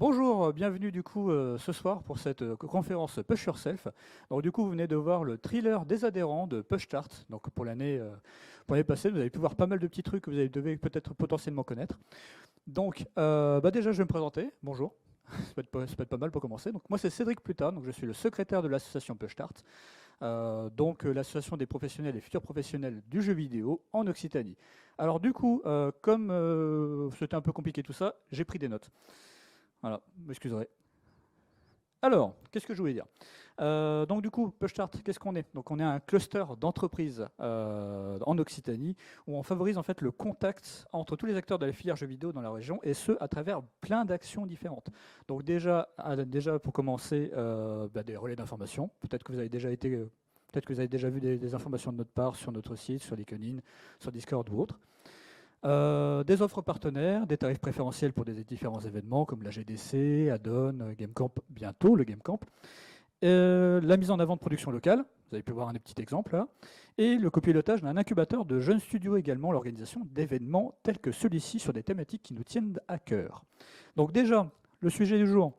Bonjour, bienvenue du coup ce soir pour cette conférence Push Yourself. Donc du coup vous venez de voir le thriller des adhérents de Push Start. Donc pour l'année passée, vous avez pu voir pas mal de petits trucs que devez peut-être potentiellement connaître. Donc déjà je vais me présenter. Bonjour. Ça peut être pas mal pour commencer. Donc moi c'est Cédric Plutin, donc je suis le secrétaire de l'association Push Start, l'association des professionnels et futurs professionnels du jeu vidéo en Occitanie. Alors du coup, comme c'était un peu compliqué tout ça, j'ai pris des notes. Voilà, vous m'excuserez. Alors, qu'est-ce que je voulais dire? Donc du coup, PushStart, qu'est-ce qu'on est? Donc on est un cluster d'entreprises en Occitanie où on favorise en fait le contact entre tous les acteurs de la filière jeux vidéo dans la région et ce à travers plein d'actions différentes. Donc déjà pour commencer, des relais d'information. Peut-être que vous avez déjà vu des informations de notre part sur notre site, sur LinkedIn, sur Discord ou autre. Des offres partenaires, des tarifs préférentiels pour des différents événements comme la GDC, Addon, GameCamp, bientôt le GameCamp. La mise en avant de production locale, vous avez pu voir un petit exemple là, et le copilotage d'un incubateur de jeunes studios également, l'organisation d'événements tels que celui-ci sur des thématiques qui nous tiennent à cœur. Donc déjà, le sujet du jour,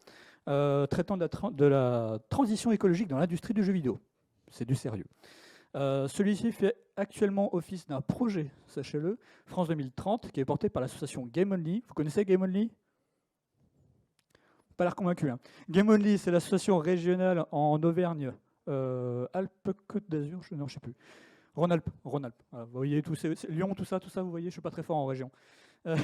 traitant de la transition écologique dans l'industrie du jeu vidéo. C'est du sérieux. Celui-ci fait actuellement office d'un projet, sachez-le, France 2030, qui est porté par l'association Game Only. Vous connaissez Game Only? Pas l'air convaincu. Hein. Game Only, c'est l'association régionale en Auvergne, Alpes-Côte d'Azur, non, je sais plus. Rhône-Alpes, Rhône-Alpes. Voilà, vous voyez, Lyon, tout ça, vous voyez, je suis pas très fort en région. Euh,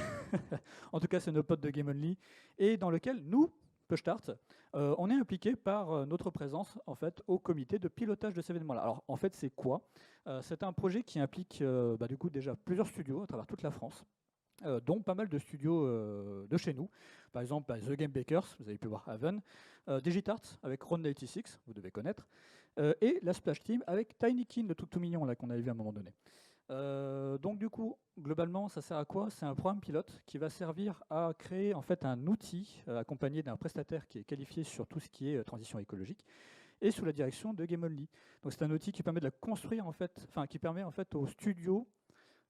en tout cas, c'est nos potes de Game Only, et dans lequel nous, PushStart, on est impliqué par notre présence en fait au comité de pilotage de cet événement-là. Alors en fait, c'est quoi? C'est un projet qui implique du coup déjà plusieurs studios à travers toute la France. Dont pas mal de studios de chez nous. Par exemple, The Game Bakers, vous avez pu voir Haven, Digitarts avec Ron 86, vous devez connaître, et la Splash Team avec Tinykin, le tout mignon là qu'on avait vu à un moment donné. Donc du coup, globalement, ça sert à quoi? C'est un programme pilote qui va servir à créer en fait un outil accompagné d'un prestataire qui est qualifié sur tout ce qui est transition écologique et sous la direction de Game Only. Donc c'est un outil qui permet de la construire en fait, enfin qui permet en fait aux studios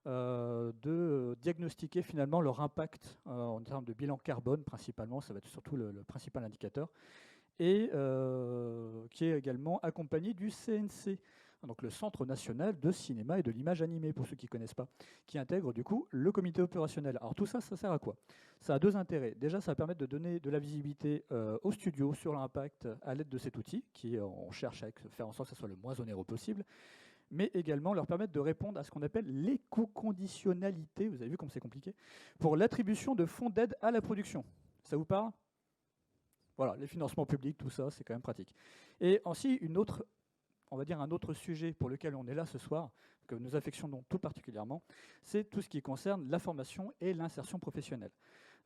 de diagnostiquer finalement leur impact en termes de bilan carbone principalement, ça va être surtout le principal indicateur, et qui est également accompagné du CNC, donc le Centre national de cinéma et de l'image animée, pour ceux qui ne connaissent pas, qui intègre du coup le comité opérationnel. Alors tout ça, ça sert à quoi? Ça a deux intérêts. Déjà, ça va permettre de donner de la visibilité aux studios sur l'impact à l'aide de cet outil, qui on cherche à faire en sorte que ce soit le moins onéreux possible, mais également leur permettre de répondre à ce qu'on appelle l'éco-conditionnalité, vous avez vu comme c'est compliqué, pour l'attribution de fonds d'aide à la production. Ça vous parle? Voilà, les financements publics, tout ça, c'est quand même pratique. Et ainsi, on va dire un autre sujet pour lequel on est là ce soir, que nous affectionnons tout particulièrement, c'est tout ce qui concerne la formation et l'insertion professionnelle.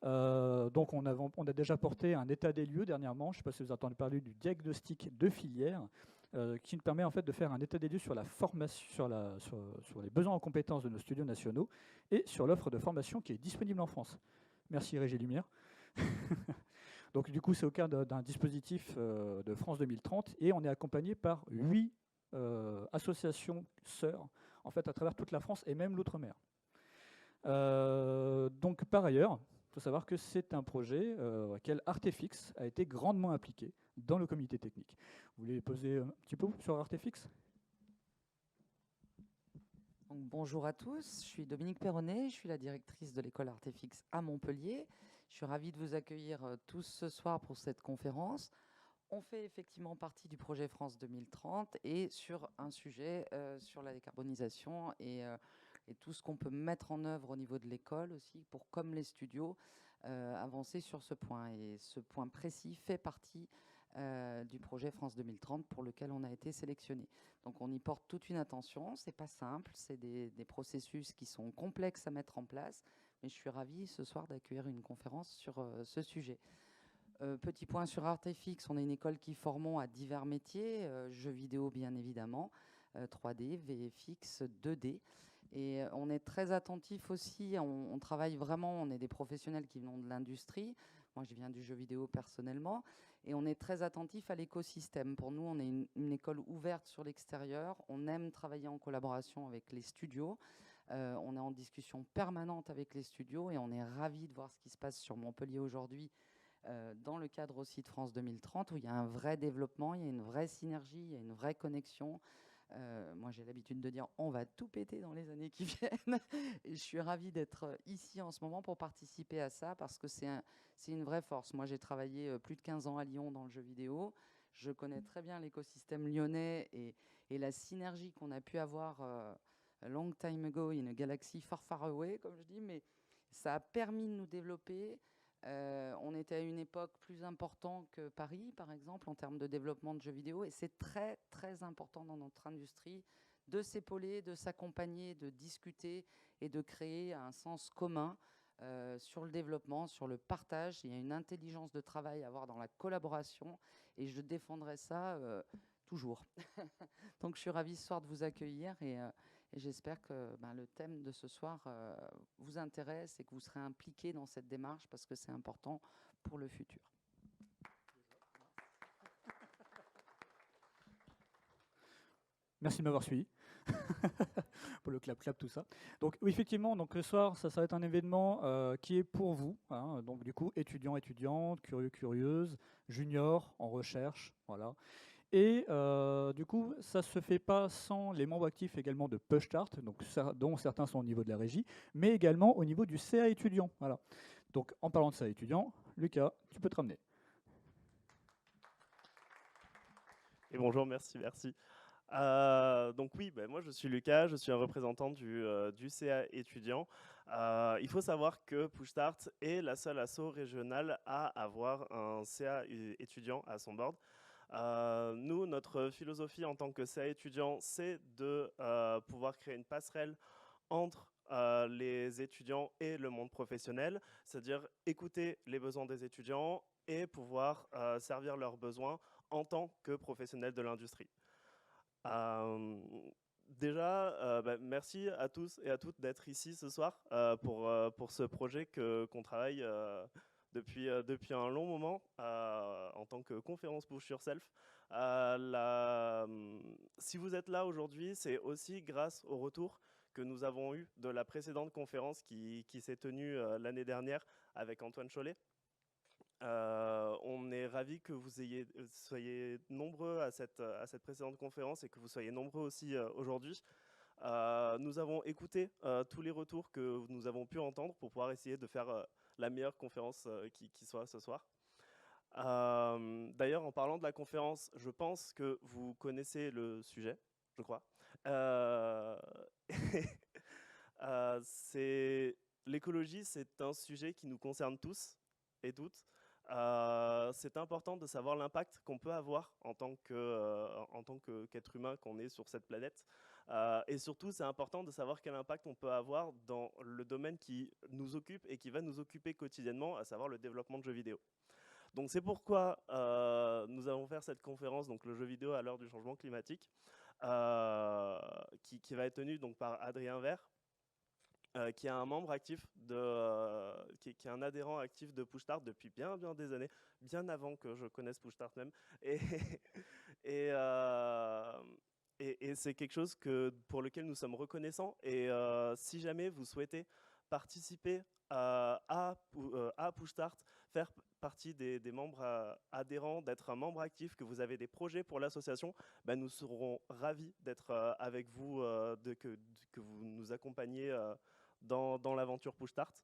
Donc on a déjà porté un état des lieux dernièrement, je ne sais pas si vous avez entendu parler du diagnostic de filière, qui nous permet en fait de faire un état des lieux sur la formation, sur les besoins en compétences de nos studios nationaux et sur l'offre de formation qui est disponible en France. Merci Régie Lumière. Donc du coup, c'est au cadre d'un dispositif de France 2030 et on est accompagné par 8 associations sœurs en fait à travers toute la France et même l'outre-mer. Donc par ailleurs, il faut savoir que c'est un projet auquel Artefix a été grandement impliqué dans le comité technique. Vous voulez poser un petit peu sur Artefix? Donc, bonjour à tous, je suis Dominique Perronnet, je suis la directrice de l'école Artefix à Montpellier. Je suis ravie de vous accueillir tous ce soir pour cette conférence. On fait effectivement partie du projet France 2030 et sur un sujet sur la décarbonisation et tout ce qu'on peut mettre en œuvre au niveau de l'école aussi pour, comme les studios, avancer sur ce point. Et ce point précis fait partie du projet France 2030 pour lequel on a été sélectionné. Donc on y porte toute une attention, c'est pas simple, c'est des processus qui sont complexes à mettre en place, mais je suis ravie ce soir d'accueillir une conférence sur ce sujet. Petit point sur Artefix, on est une école qui formons à divers métiers, jeux vidéo bien évidemment, 3D, VFX, 2D. Et on est très attentif aussi, on travaille vraiment, on est des professionnels qui venons de l'industrie. Moi, je viens du jeu vidéo personnellement. Et on est très attentif à l'écosystème. Pour nous, on est une école ouverte sur l'extérieur. On aime travailler en collaboration avec les studios. On est en discussion permanente avec les studios et on est ravis de voir ce qui se passe sur Montpellier aujourd'hui dans le cadre aussi de France 2030, où il y a un vrai développement, il y a une vraie synergie, il y a une vraie connexion. Moi, j'ai l'habitude de dire on va tout péter dans les années qui viennent. Et je suis ravie d'être ici en ce moment pour participer à ça parce que c'est une vraie force. Moi, j'ai travaillé plus de 15 ans à Lyon dans le jeu vidéo. Je connais très bien l'écosystème lyonnais et la synergie qu'on a pu avoir a long time ago in a galaxy far far away, comme je dis, mais ça a permis de nous développer. On était à une époque plus importante que Paris, par exemple, en termes de développement de jeux vidéo. Et c'est très, très important dans notre industrie de s'épauler, de s'accompagner, de discuter et de créer un sens commun sur le développement, sur le partage. Il y a une intelligence de travail à avoir dans la collaboration et je défendrai ça toujours. Donc, je suis ravie ce soir de vous accueillir et j'espère que le thème de ce soir vous intéresse et que vous serez impliqués dans cette démarche parce que c'est important pour le futur. Merci de m'avoir suivi. Pour le clap-clap, tout ça. Donc oui, effectivement, donc le soir, ça va être un événement qui est pour vous. Hein, donc du coup, étudiants, étudiantes, curieux, curieuses, juniors en recherche, voilà. Et du coup, ça ne se fait pas sans les membres actifs également de Push-Start, donc dont certains sont au niveau de la régie, mais également au niveau du CA étudiant. Voilà. Donc en parlant de CA étudiant, Lucas, tu peux te ramener. Et bonjour, merci. Donc oui, moi je suis Lucas, je suis un représentant du CA étudiant. Il faut savoir que Push-Start est la seule asso régionale à avoir un CA étudiant à son board. Nous, notre philosophie en tant que CA étudiant, c'est de pouvoir créer une passerelle entre les étudiants et le monde professionnel, c'est-à-dire écouter les besoins des étudiants et pouvoir servir leurs besoins en tant que professionnels de l'industrie. Déjà, merci à tous et à toutes d'être ici ce soir pour ce projet qu'on travaille depuis un long moment en tant que conférence Push Yourself. Si vous êtes là aujourd'hui, c'est aussi grâce au retour que nous avons eu de la précédente conférence qui s'est tenue l'année dernière avec Antoine Chollet. On est ravis que vous soyez nombreux à cette précédente conférence et que vous soyez nombreux aussi aujourd'hui. Nous avons écouté tous les retours que nous avons pu entendre pour pouvoir essayer de faire la meilleure conférence qui soit ce soir. D'ailleurs, en parlant de la conférence, je pense que vous connaissez le sujet, je crois. L'écologie, c'est un sujet qui nous concerne tous et toutes. C'est important de savoir l'impact qu'on peut avoir en tant qu'être humain qu'on est sur cette planète. Et surtout, c'est important de savoir quel impact on peut avoir dans le domaine qui nous occupe et qui va nous occuper quotidiennement, à savoir le développement de jeux vidéo. Donc c'est pourquoi nous allons faire cette conférence, donc le jeu vidéo à l'heure du changement climatique, qui va être tenue donc par Adrien Vert, qui est un membre actif qui est un adhérent actif de Push-Start depuis bien des années, bien avant que je connaisse Push-Start même. Et c'est quelque chose pour lequel nous sommes reconnaissants. Et si jamais vous souhaitez participer à Push-Start, faire partie des membres adhérents, d'être un membre actif, que vous avez des projets pour l'association, nous serons ravis d'être avec vous, que vous nous accompagniez dans l'aventure Push-Start.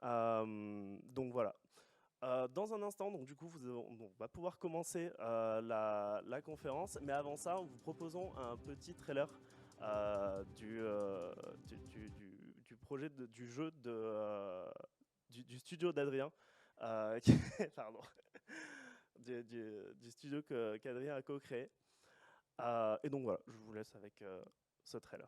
Donc voilà. Dans un instant, donc, du coup, on va pouvoir commencer la conférence. Mais avant ça, nous vous proposons un petit trailer du projet du jeu du studio d'Adrien. Pardon. du studio qu'Adrien a co-créé. Et donc voilà, je vous laisse avec ce trailer.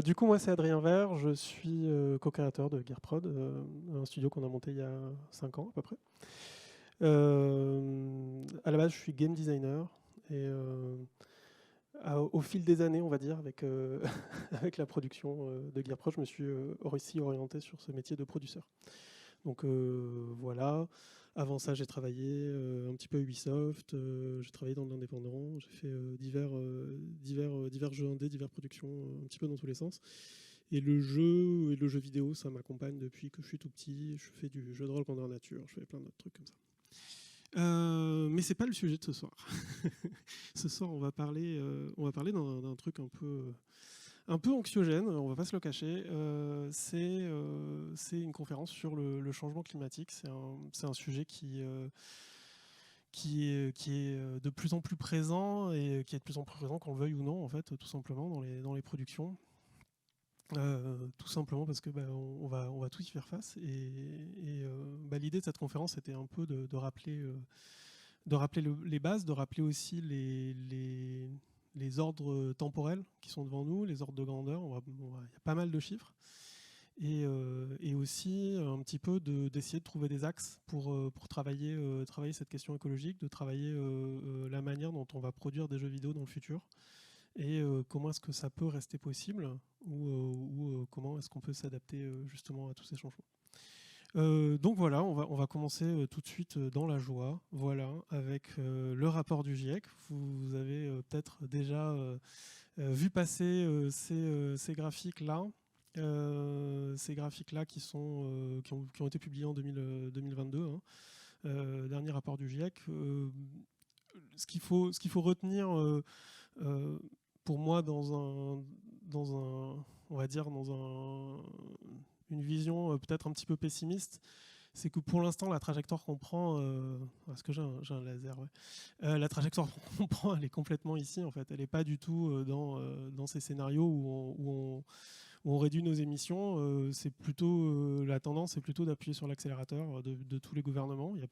Du coup, moi, c'est Adrien Vert. Je suis co-créateur de Gearprod, un studio qu'on a monté il y a 5 ans à peu près. À la base, je suis game designer et au fil des années, on va dire, avec, avec la production de Gearprod, je me suis aussi orienté sur ce métier de producteur. Donc voilà. Avant ça, j'ai travaillé un petit peu à Ubisoft, j'ai travaillé dans l'indépendant, j'ai fait divers jeux indés, diverses productions, un petit peu dans tous les sens. Et le jeu vidéo, ça m'accompagne depuis que je suis tout petit. Je fais du jeu de rôle grandeur nature, je fais plein d'autres trucs comme ça. Mais c'est pas le sujet de ce soir. Ce soir, on va parler d'un truc un peu anxiogène, on va pas se le cacher. C'est une conférence sur le changement climatique. C'est un sujet qui est de plus en plus présent et qui est de plus en plus présent, qu'on le veuille ou non, en fait, tout simplement dans les productions. Tout simplement parce que on va tous y faire face. Et l'idée de cette conférence, c'était un peu de rappeler les bases, de rappeler aussi les ordres temporels qui sont devant nous, les ordres de grandeur. Il y a pas mal de chiffres. Et aussi un petit peu d'essayer de trouver des axes pour travailler cette question écologique, de travailler la manière dont on va produire des jeux vidéo dans le futur. Et comment est-ce que ça peut rester possible ou comment est-ce qu'on peut s'adapter justement à tous ces changements. Donc voilà, on va commencer tout de suite dans la joie, voilà, avec le rapport du GIEC. Vous avez peut-être déjà vu passer ces graphiques-là. Ces graphiques-là qui ont été publiés en 2022, dernier rapport du GIEC. Ce qu'il faut retenir pour moi une vision peut-être un petit peu pessimiste, c'est que pour l'instant la trajectoire qu'on prend, est-ce que j'ai un laser, ouais. La trajectoire qu'on prend, elle est complètement ici en fait, elle n'est pas du tout dans ces scénarios où on réduit nos émissions. C'est plutôt la tendance, c'est plutôt d'appuyer sur l'accélérateur de tous les gouvernements. Il n'y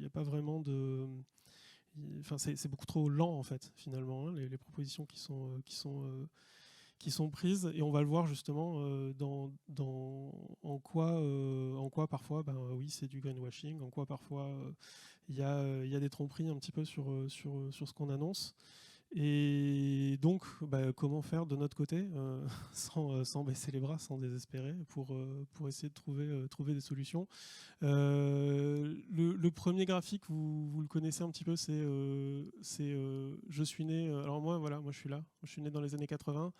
a pas vraiment de Enfin, c'est beaucoup trop lent en fait finalement, hein, les propositions qui sont prises, et on va le voir justement en quoi parfois oui, c'est du greenwashing, en quoi parfois il y a des tromperies un petit peu sur ce qu'on annonce. Et donc, comment faire de notre côté sans baisser les bras, sans désespérer, pour essayer de trouver des solutions. Le premier graphique, vous le connaissez un petit peu, c'est je suis né. Alors moi je suis là. Je suis né dans les années 80.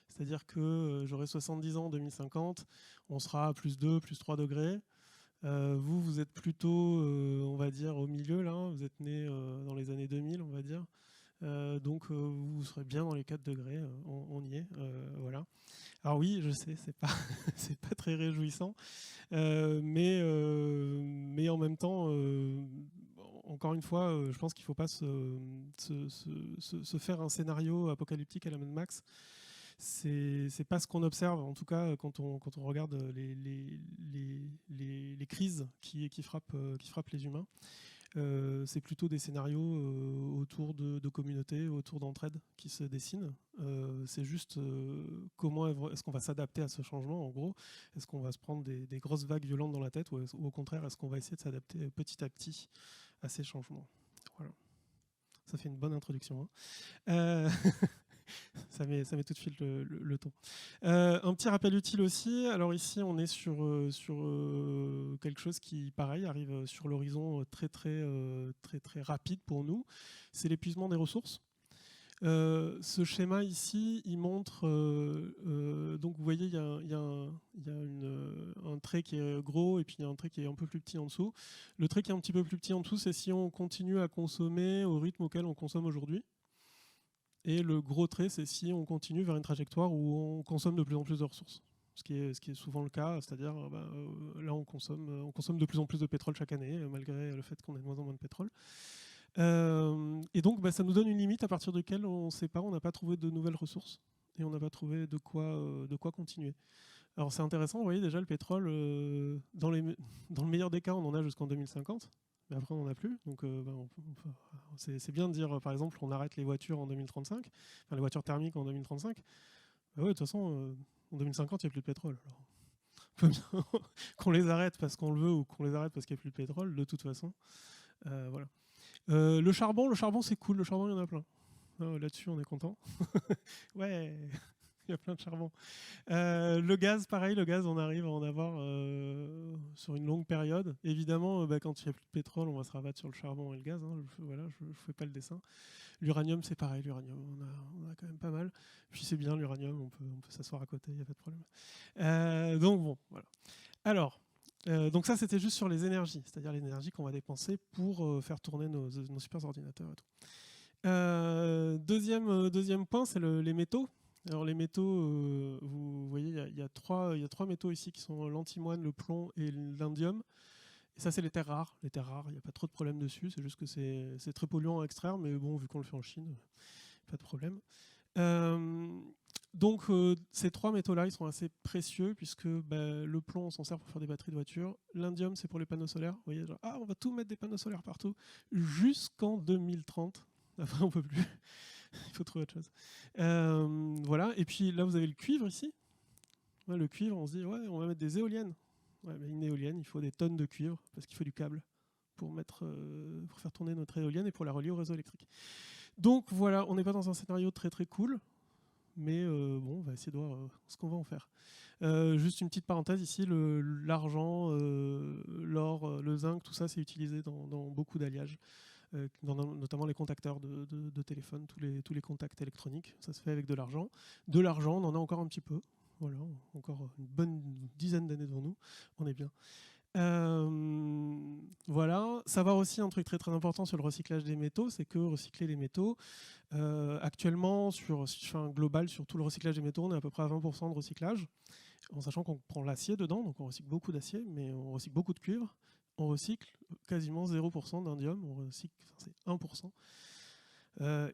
C'est-à-dire que j'aurai 70 ans en 2050. On sera à +2, +3 degrés. Vous êtes plutôt, on va dire, au milieu là. Vous êtes né dans les années 2000, on va dire. Donc vous serez bien dans les 4 degrés, on y est, voilà. Alors oui, je sais, c'est pas c'est pas très réjouissant, mais en même temps, encore une fois, je pense qu'il faut pas se faire un scénario apocalyptique à la Mad Max. C'est pas ce qu'on observe, en tout cas quand on regarde les crises qui frappent les humains. C'est plutôt des scénarios autour de communautés, autour d'entraide qui se dessinent. C'est juste comment est-ce qu'on va s'adapter à ce changement, en gros. Est-ce qu'on va se prendre des grosses vagues violentes dans la tête, ou au contraire, est-ce qu'on va essayer de s'adapter petit à petit à ces changements. Voilà. Ça fait une bonne introduction, hein. Ça met tout de suite le ton. Un petit rappel utile aussi. Alors ici, on est sur quelque chose qui, pareil, arrive sur l'horizon très rapide pour nous. C'est l'épuisement des ressources. Ce schéma ici, il montre, donc vous voyez, il y a un trait qui est gros et puis il y a un trait qui est un peu plus petit en dessous. Le trait qui est un petit peu plus petit en dessous, c'est si on continue à consommer au rythme auquel on consomme aujourd'hui. Et le gros trait, c'est si on continue vers une trajectoire où on consomme de plus en plus de ressources. Ce qui est souvent le cas, c'est-à-dire là on consomme de plus en plus de pétrole chaque année, malgré le fait qu'on ait de moins en moins de pétrole. Et donc ça nous donne une limite à partir de laquelle on ne sait pas, on n'a pas trouvé de nouvelles ressources et on n'a pas trouvé de quoi continuer. Alors c'est intéressant, vous voyez déjà le pétrole, dans le meilleur des cas on en a jusqu'en 2050, mais après on n'en a plus. Donc c'est bien de dire par exemple on arrête les voitures en 2035, enfin les voitures thermiques en 2035. Ouais, de toute façon en 2050 il n'y a plus de pétrole. Alors, on peut bien qu'on les arrête parce qu'on le veut ou qu'on les arrête parce qu'il n'y a plus de pétrole, de toute façon. Voilà. Le charbon c'est cool, le charbon il y en a plein. Là-dessus on est content. Ouais, il y a plein de charbon. Le gaz, pareil, on arrive à en avoir sur une longue période. Évidemment, quand il n'y a plus de pétrole, on va se rabattre sur le charbon et le gaz. Voilà, je ne fais pas le dessin. L'uranium, c'est pareil, l'uranium, on a quand même pas mal. Puis c'est bien, l'uranium, on peut s'asseoir à côté, il n'y a pas de problème. Donc bon, voilà. Alors, donc ça c'était juste sur les énergies, c'est-à-dire l'énergie qu'on va dépenser pour faire tourner nos super ordinateurs et tout. Deuxième point, c'est les métaux. Alors les métaux, vous voyez, il y a trois métaux ici qui sont l'antimoine, le plomb et l'indium. Et ça c'est les terres rares. Les terres rares, il n'y a pas trop de problème dessus, c'est juste que c'est très polluant à extraire, mais bon, vu qu'on le fait en Chine, pas de problème. Donc ces trois métaux-là, ils sont assez précieux puisque le plomb, on s'en sert pour faire des batteries de voitures. L'indium, c'est pour les panneaux solaires. Vous voyez, genre, on va tout mettre des panneaux solaires partout jusqu'en 2030. Après, on peut plus. Il faut trouver autre chose. Voilà. Et puis là, vous avez le cuivre ici. Ouais, le cuivre, on se dit, ouais, on va mettre des éoliennes. Ouais, mais une éolienne, il faut des tonnes de cuivre parce qu'il faut du câble pour faire tourner notre éolienne et pour la relier au réseau électrique. Donc voilà, on n'est pas dans un scénario très très cool. Mais bon, on va essayer de voir ce qu'on va en faire. Juste une petite parenthèse ici, l'argent, l'or, le zinc, tout ça, c'est utilisé dans beaucoup d'alliages, notamment les contacteurs de téléphone, tous les contacts électroniques. Ça se fait avec de l'argent. De l'argent, on en a encore un petit peu. Voilà, encore une bonne dizaine d'années devant nous. On est bien. Voilà. Savoir aussi un truc très très important sur le recyclage des métaux, c'est que recycler les métaux, actuellement, global, sur tout le recyclage des métaux, on est à peu près à 20% de recyclage, en sachant qu'on prend l'acier dedans, donc on recycle beaucoup d'acier, mais on recycle beaucoup de cuivre, on recycle quasiment 0% d'indium, c'est 1%.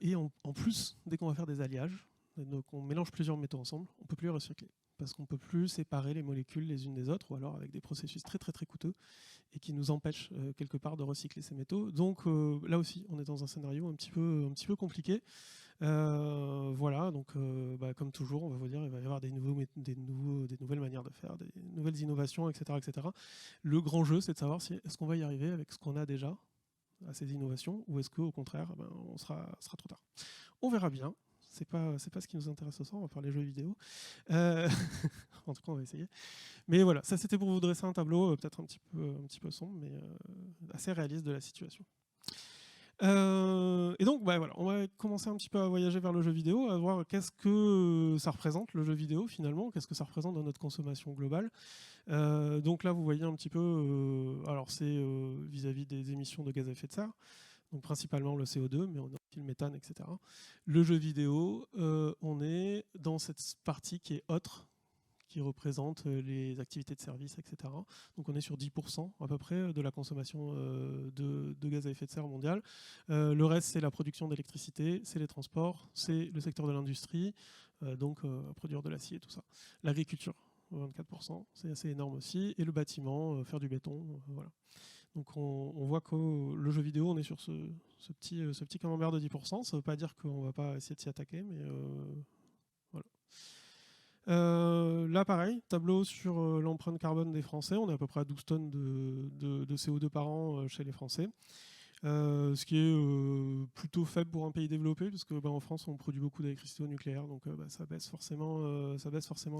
Et en plus, dès qu'on va faire des alliages, donc on mélange plusieurs métaux ensemble, on ne peut plus les recycler. Parce qu'on ne peut plus séparer les molécules les unes des autres, ou alors avec des processus très très très coûteux, et qui nous empêchent quelque part de recycler ces métaux. Donc là aussi, on est dans un scénario un petit peu compliqué. Voilà, donc comme toujours, on va vous dire, il va y avoir des nouvelles manières de faire, des nouvelles innovations, etc., etc. Le grand jeu, c'est de savoir si est-ce qu'on va y arriver avec ce qu'on a déjà à ces innovations, ou est-ce qu'au contraire, on sera trop tard. On verra bien. C'est pas ce qui nous intéresse ce soir, on va parler jeux vidéo. En tout cas, on va essayer. Mais voilà, ça c'était pour vous dresser un tableau peut-être un petit peu sombre, mais assez réaliste de la situation. Et donc, voilà, on va commencer un petit peu à voyager vers le jeu vidéo, à voir qu'est-ce que ça représente le jeu vidéo finalement, qu'est-ce que ça représente dans notre consommation globale. Donc là, vous voyez un petit peu, alors c'est vis-à-vis des émissions de gaz à effet de serre. Donc principalement le CO2, mais on a aussi le méthane, etc. Le jeu vidéo, on est dans cette partie qui est autre, qui représente les activités de service, etc. Donc on est sur 10% à peu près de la consommation de gaz à effet de serre mondial. Le reste, c'est la production d'électricité, c'est les transports, c'est le secteur de l'industrie, donc produire de l'acier, tout ça. L'agriculture, 24%, c'est assez énorme aussi. Et le bâtiment, faire du béton, voilà. Donc on voit que le jeu vidéo, on est sur ce petit camembert de 10%. Ça ne veut pas dire qu'on ne va pas essayer de s'y attaquer, mais voilà. Là, pareil, tableau sur l'empreinte carbone des Français. On est à peu près à 12 tonnes de CO2 par an chez les Français. ce qui est plutôt faible pour un pays développé, parce que en France on produit beaucoup d'électricité au nucléaire, donc ça baisse forcément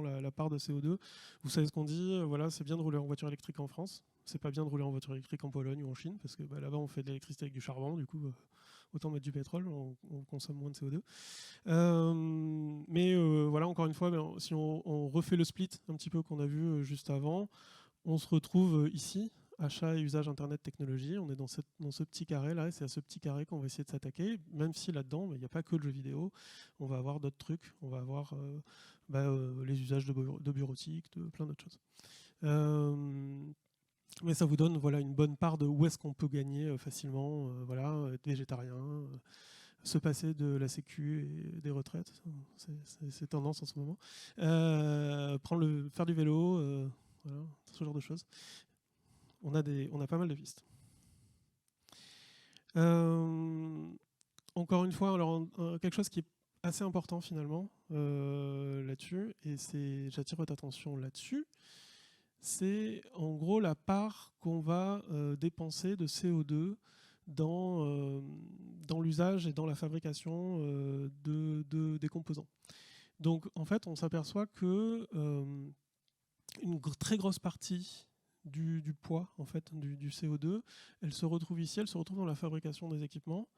la part de CO2. Vous savez ce qu'on dit, voilà, c'est bien de rouler en voiture électrique en France, c'est pas bien de rouler en voiture électrique en Pologne ou en Chine, parce que là-bas on fait de l'électricité avec du charbon, du coup autant mettre du pétrole, on consomme moins de CO2. Mais voilà, encore une fois, si on refait le split un petit peu qu'on a vu juste avant, on se retrouve ici, achat et usage internet technologie. On est dans ce petit carré là, et c'est à ce petit carré qu'on va essayer de s'attaquer, même si là-dedans, il n'y a pas que le jeu vidéo. On va avoir d'autres trucs, on va avoir les usages de bureautique, de plein d'autres choses. Mais ça vous donne voilà, une bonne part de où est-ce qu'on peut gagner facilement, voilà, être végétarien, se passer de la sécu et des retraites, c'est tendance en ce moment. Faire du vélo, voilà, ce genre de choses. On a pas mal de pistes. Encore une fois, alors, quelque chose qui est assez important finalement là-dessus, et j'attire votre attention là-dessus, c'est en gros la part qu'on va dépenser de CO2 dans l'usage et dans la fabrication des composants. Donc en fait, on s'aperçoit que une très grosse partie du poids en fait, du CO2, elle se retrouve ici, elle se retrouve dans la fabrication des équipements.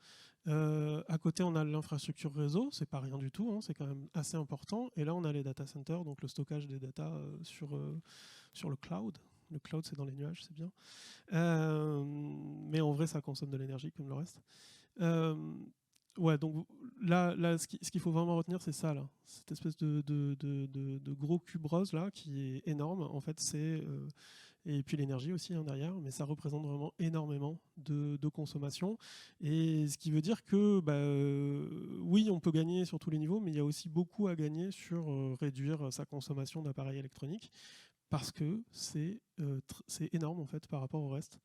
À côté, on a l'infrastructure réseau, c'est pas rien du tout, hein, c'est quand même assez important. Et là, on a les data centers, donc le stockage des data sur le cloud. Le cloud, c'est dans les nuages, c'est bien. Mais en vrai, ça consomme de l'énergie comme le reste. Ouais, donc là ce qu'il faut vraiment retenir, c'est ça, là. Cette espèce de gros cube rose, là, qui est énorme. En fait, et puis l'énergie aussi hein, derrière, mais ça représente vraiment énormément de consommation. Et ce qui veut dire que, oui, on peut gagner sur tous les niveaux, mais il y a aussi beaucoup à gagner sur réduire sa consommation d'appareils électroniques, parce que c'est énorme en fait par rapport au reste.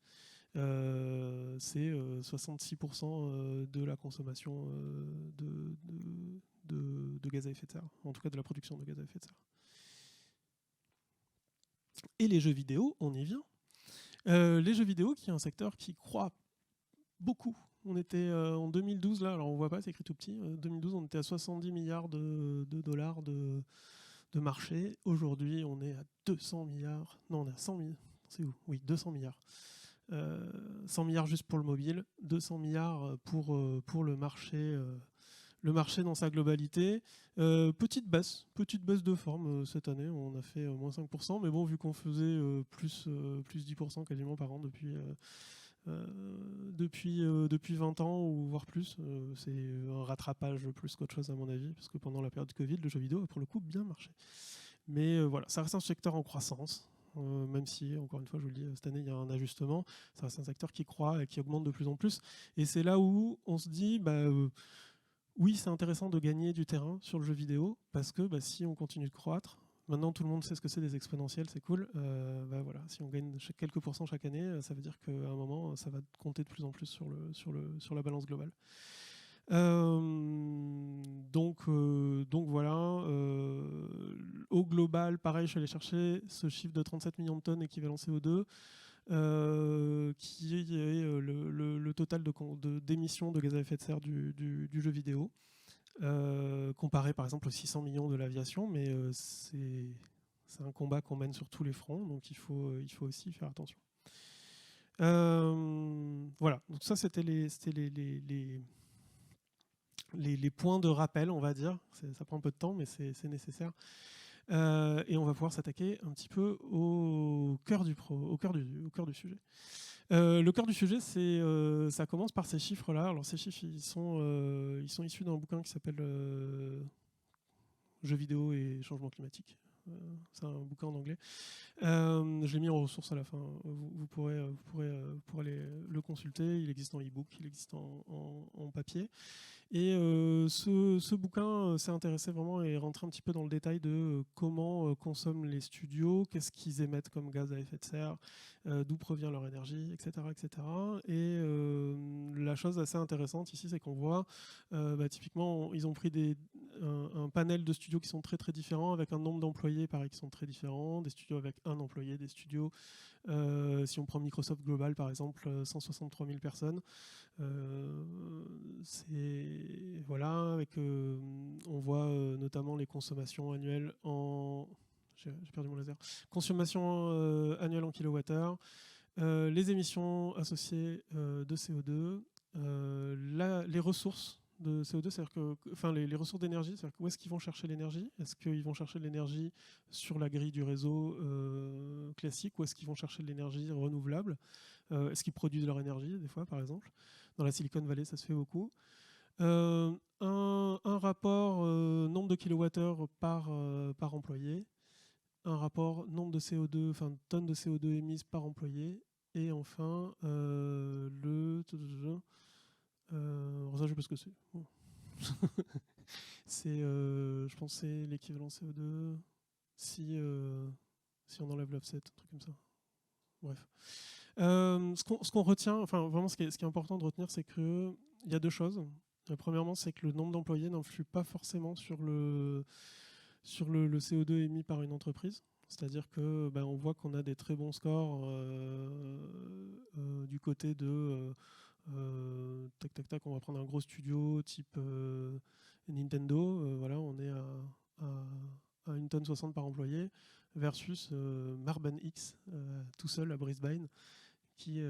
C'est 66% de la consommation de gaz à effet de serre, en tout cas de la production de gaz à effet de serre. Et les jeux vidéo, on y vient. Les jeux vidéo, qui est un secteur qui croît beaucoup. On était en 2012, là, alors on voit pas, c'est écrit tout petit. 2012, on était à 70 milliards de dollars de marché. Aujourd'hui, on est à 200 milliards. Non, on est à 100 milliards. C'est où ? Oui, 200 milliards. 100 milliards juste pour le mobile, 200 milliards pour le marché dans sa globalité. Petite baisse de forme cette année, on a fait moins 5%, mais bon, vu qu'on faisait plus 10% quasiment par an depuis 20 ans ou voire plus, c'est un rattrapage plus qu'autre chose à mon avis, parce que pendant la période de Covid, le jeu vidéo a pour le coup bien marché. Mais voilà, ça reste un secteur en croissance. Même si, encore une fois, je vous le dis, cette année, il y a un ajustement. Ça reste un secteur qui croît et qui augmente de plus en plus. Et c'est là où on se dit, oui, c'est intéressant de gagner du terrain sur le jeu vidéo, parce que si on continue de croître, maintenant tout le monde sait ce que c'est des exponentiels, c'est cool. Voilà, si on gagne quelques pourcents chaque année, ça veut dire qu'à un moment, ça va compter de plus en plus sur la balance globale. Donc voilà, au global, pareil, je suis allé chercher ce chiffre de 37 millions de tonnes équivalent CO2, qui est le total d'émissions de gaz à effet de serre du jeu vidéo, comparé par exemple aux 600 millions de l'aviation, mais c'est un combat qu'on mène sur tous les fronts, donc il faut aussi faire attention. Voilà, donc ça c'était les points de rappel, on va dire. Ça prend un peu de temps, mais c'est nécessaire. Et on va pouvoir s'attaquer un petit peu au cœur du sujet. Le cœur du sujet, ça commence par ces chiffres-là. Alors ces chiffres, ils sont issus d'un bouquin qui s'appelle Jeux vidéo et changement climatique. C'est un bouquin en anglais. Je l'ai mis en ressources à la fin. Vous pourrez aller le consulter. Il existe en e-book, il existe en papier. Et ce bouquin s'est intéressé vraiment et rentré un petit peu dans le détail de comment consomment les studios, qu'est-ce qu'ils émettent comme gaz à effet de serre, d'où provient leur énergie, etc. etc. Et la chose assez intéressante ici, c'est qu'on voit, typiquement, ils ont pris un panel de studios qui sont très très différents, avec un nombre d'employés pareil qui sont très différents, des studios avec un employé, des studios, si on prend Microsoft Global par exemple, 163 000 personnes, Voilà, on voit notamment les consommations annuelles en... J'ai perdu mon laser. Consommation annuelle en kilowattheure, les émissions associées de CO2, les ressources de CO2, c'est-à-dire les ressources d'énergie, c'est-à-dire où est-ce qu'ils vont chercher l'énergie? Est-ce qu'ils vont chercher de l'énergie sur la grille du réseau classique, ou est-ce qu'ils vont chercher de l'énergie renouvelable? Est-ce qu'ils produisent leur énergie, des fois, par exemple? Dans la Silicon Valley, ça se fait beaucoup. Un rapport nombre de kilowattheures par employé, un rapport nombre de CO2, enfin tonnes de CO2 émises par employé, et enfin ça, je sais pas ce que c'est. Bon. Je pense que c'est l'équivalent CO2 si on enlève l'offset, un truc comme ça. Bref. Ce qu'on retient, enfin vraiment ce qui est important de retenir, c'est qu'il y a deux choses. Premièrement, c'est que le nombre d'employés n'influe pas forcément sur le CO2 émis par une entreprise. C'est-à-dire que on voit qu'on a des très bons scores du côté de tac, on va prendre un gros studio type Nintendo, voilà, on est à 1 tonne 60 par employé, versus Marban X, tout seul à Brisbane, qui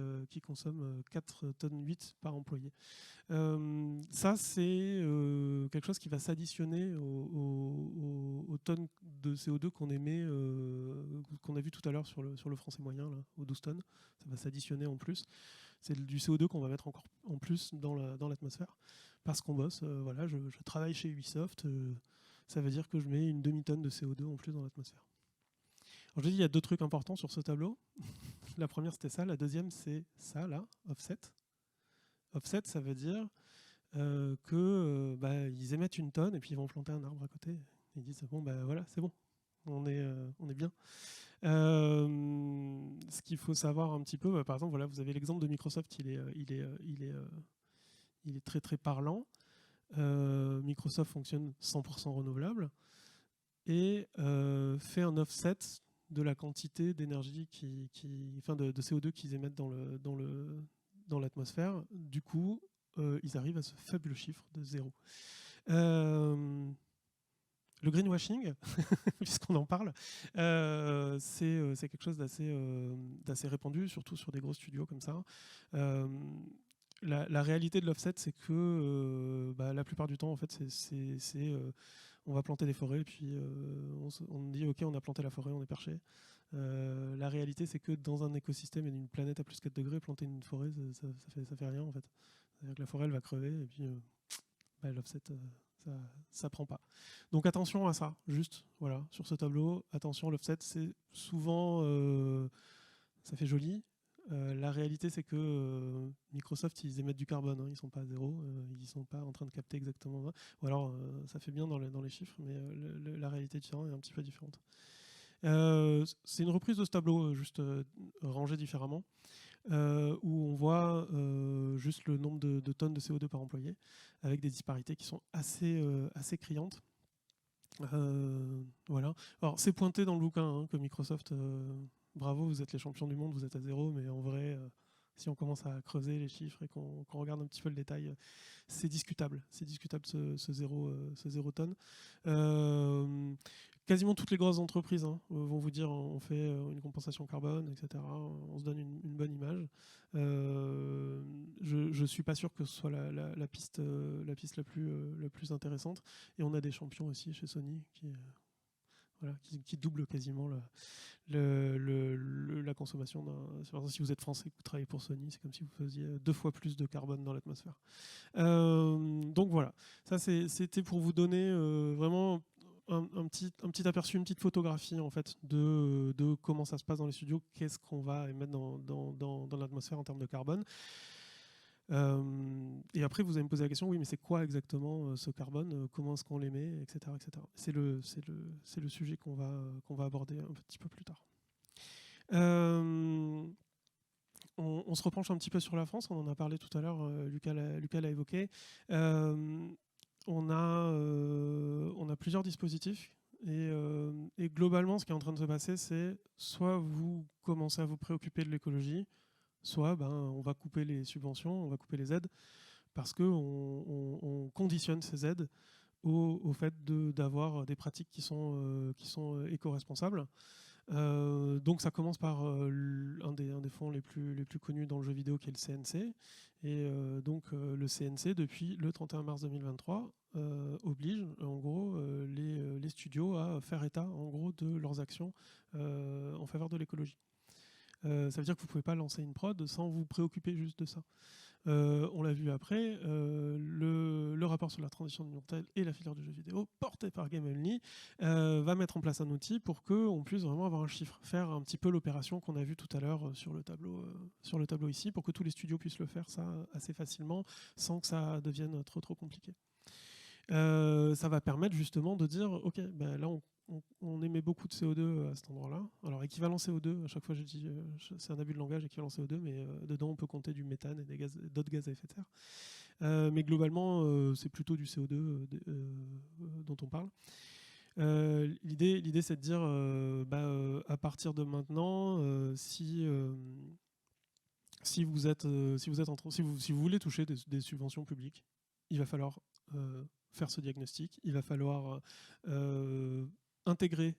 consomme 4 tonnes 8 par employé. Ça, c'est quelque chose qui va s'additionner aux tonnes de CO2 qu'on émet, qu'on a vu tout à l'heure sur le français moyen, là, aux 12 tonnes. Ça va s'additionner en plus. C'est du CO2 qu'on va mettre encore en plus dans l'atmosphère. Parce qu'on bosse, voilà, je travaille chez Ubisoft, ça veut dire que je mets une demi-tonne de CO2 en plus dans l'atmosphère. Alors je dis, il y a deux trucs importants sur ce tableau. La première, c'était ça. La deuxième, c'est ça, là, offset. Offset, ça veut dire qu'ils émettent 1 tonne et puis ils vont planter un arbre à côté. Ils disent, bon, voilà, c'est bon, on est bien. Ce qu'il faut savoir un petit peu, par exemple, voilà, vous avez l'exemple de Microsoft, il est très très parlant. Microsoft fonctionne 100% renouvelable et fait un offset de la quantité d'énergie de CO2 qu'ils émettent dans l'atmosphère. Du coup, ils arrivent à ce faible chiffre de 0. Le greenwashing, puisqu'on en parle, c'est quelque chose d'assez répandu, surtout sur des gros studios comme ça. La réalité de l'offset, c'est que la plupart du temps, en fait, on va planter des forêts et puis on dit ok, on a planté la forêt, on est perché. La réalité, c'est que dans un écosystème et d'une planète à plus 4 degrés, planter une forêt, ça fait rien en fait. C'est-à-dire que la forêt, elle va crever et puis l'offset, ça prend pas. Donc attention à ça, juste voilà, sur ce tableau, attention, l'offset, c'est souvent, ça fait joli. La réalité, c'est que Microsoft, ils émettent du carbone, hein, ils sont pas à 0, ils sont pas en train de capter exactement 20. Ou alors, ça fait bien dans les chiffres, mais la réalité du terrain est un petit peu différente. C'est une reprise de ce tableau, juste rangé différemment, où on voit juste le nombre de tonnes de CO2 par employé, avec des disparités qui sont assez criantes. Voilà. Alors, c'est pointé dans le bouquin hein, que Microsoft, bravo, vous êtes les champions du monde, vous êtes à 0, mais en vrai, si on commence à creuser les chiffres et qu'on regarde un petit peu le détail, c'est discutable. C'est discutable ce 0 tonnes. Quasiment toutes les grosses entreprises vont vous dire on fait une compensation carbone, etc. On se donne une bonne image. Je ne suis pas sûr que ce soit la piste la plus intéressante. Et on a des champions aussi chez Sony qui doublent quasiment la consommation. Par exemple, si vous êtes français et que vous travaillez pour Sony, c'est comme si vous faisiez 2 fois plus de carbone dans l'atmosphère. Donc voilà, ça c'était pour vous donner vraiment un petit aperçu, une petite photographie en fait de comment ça se passe dans les studios, qu'est-ce qu'on va émettre dans l'atmosphère en termes de carbone. Et après vous allez me poser la question, oui mais c'est quoi exactement ce carbone, comment est-ce qu'on l'émet, etc. C'est le sujet qu'on va aborder un petit peu plus tard. On se repenche un petit peu sur la France, on en a parlé tout à l'heure, Lucas l'a évoqué. On a plusieurs dispositifs et globalement ce qui est en train de se passer, c'est soit vous commencez à vous préoccuper de l'écologie, soit on va couper les subventions, on va couper les aides, parce qu'on conditionne ces aides au fait d'avoir des pratiques qui sont éco-responsables. Donc ça commence par un des fonds les plus connus dans le jeu vidéo qui est le CNC. Et donc le CNC, depuis le 31 mars 2023, oblige en gros les studios à faire état en gros de leurs actions en faveur de l'écologie. Ça veut dire que vous ne pouvez pas lancer une prod sans vous préoccuper juste de ça. On l'a vu après, le rapport sur la transition numérique et la filière du jeu vidéo, porté par Game Only, va mettre en place un outil pour qu'on puisse vraiment avoir un chiffre, faire un petit peu l'opération qu'on a vue tout à l'heure sur le tableau ici, pour que tous les studios puissent le faire ça assez facilement, sans que ça devienne trop compliqué. Ça va permettre justement de dire, ok, là on émet beaucoup de CO2 à cet endroit-là. Alors équivalent CO2, à chaque fois je dis, c'est un abus de langage, équivalent CO2, mais dedans on peut compter du méthane et d'autres gaz à effet de serre. Mais globalement, c'est plutôt du CO2 dont on parle. L'idée c'est de dire, à partir de maintenant, si vous voulez toucher des subventions publiques, il va falloir faire ce diagnostic, il va falloir intégrer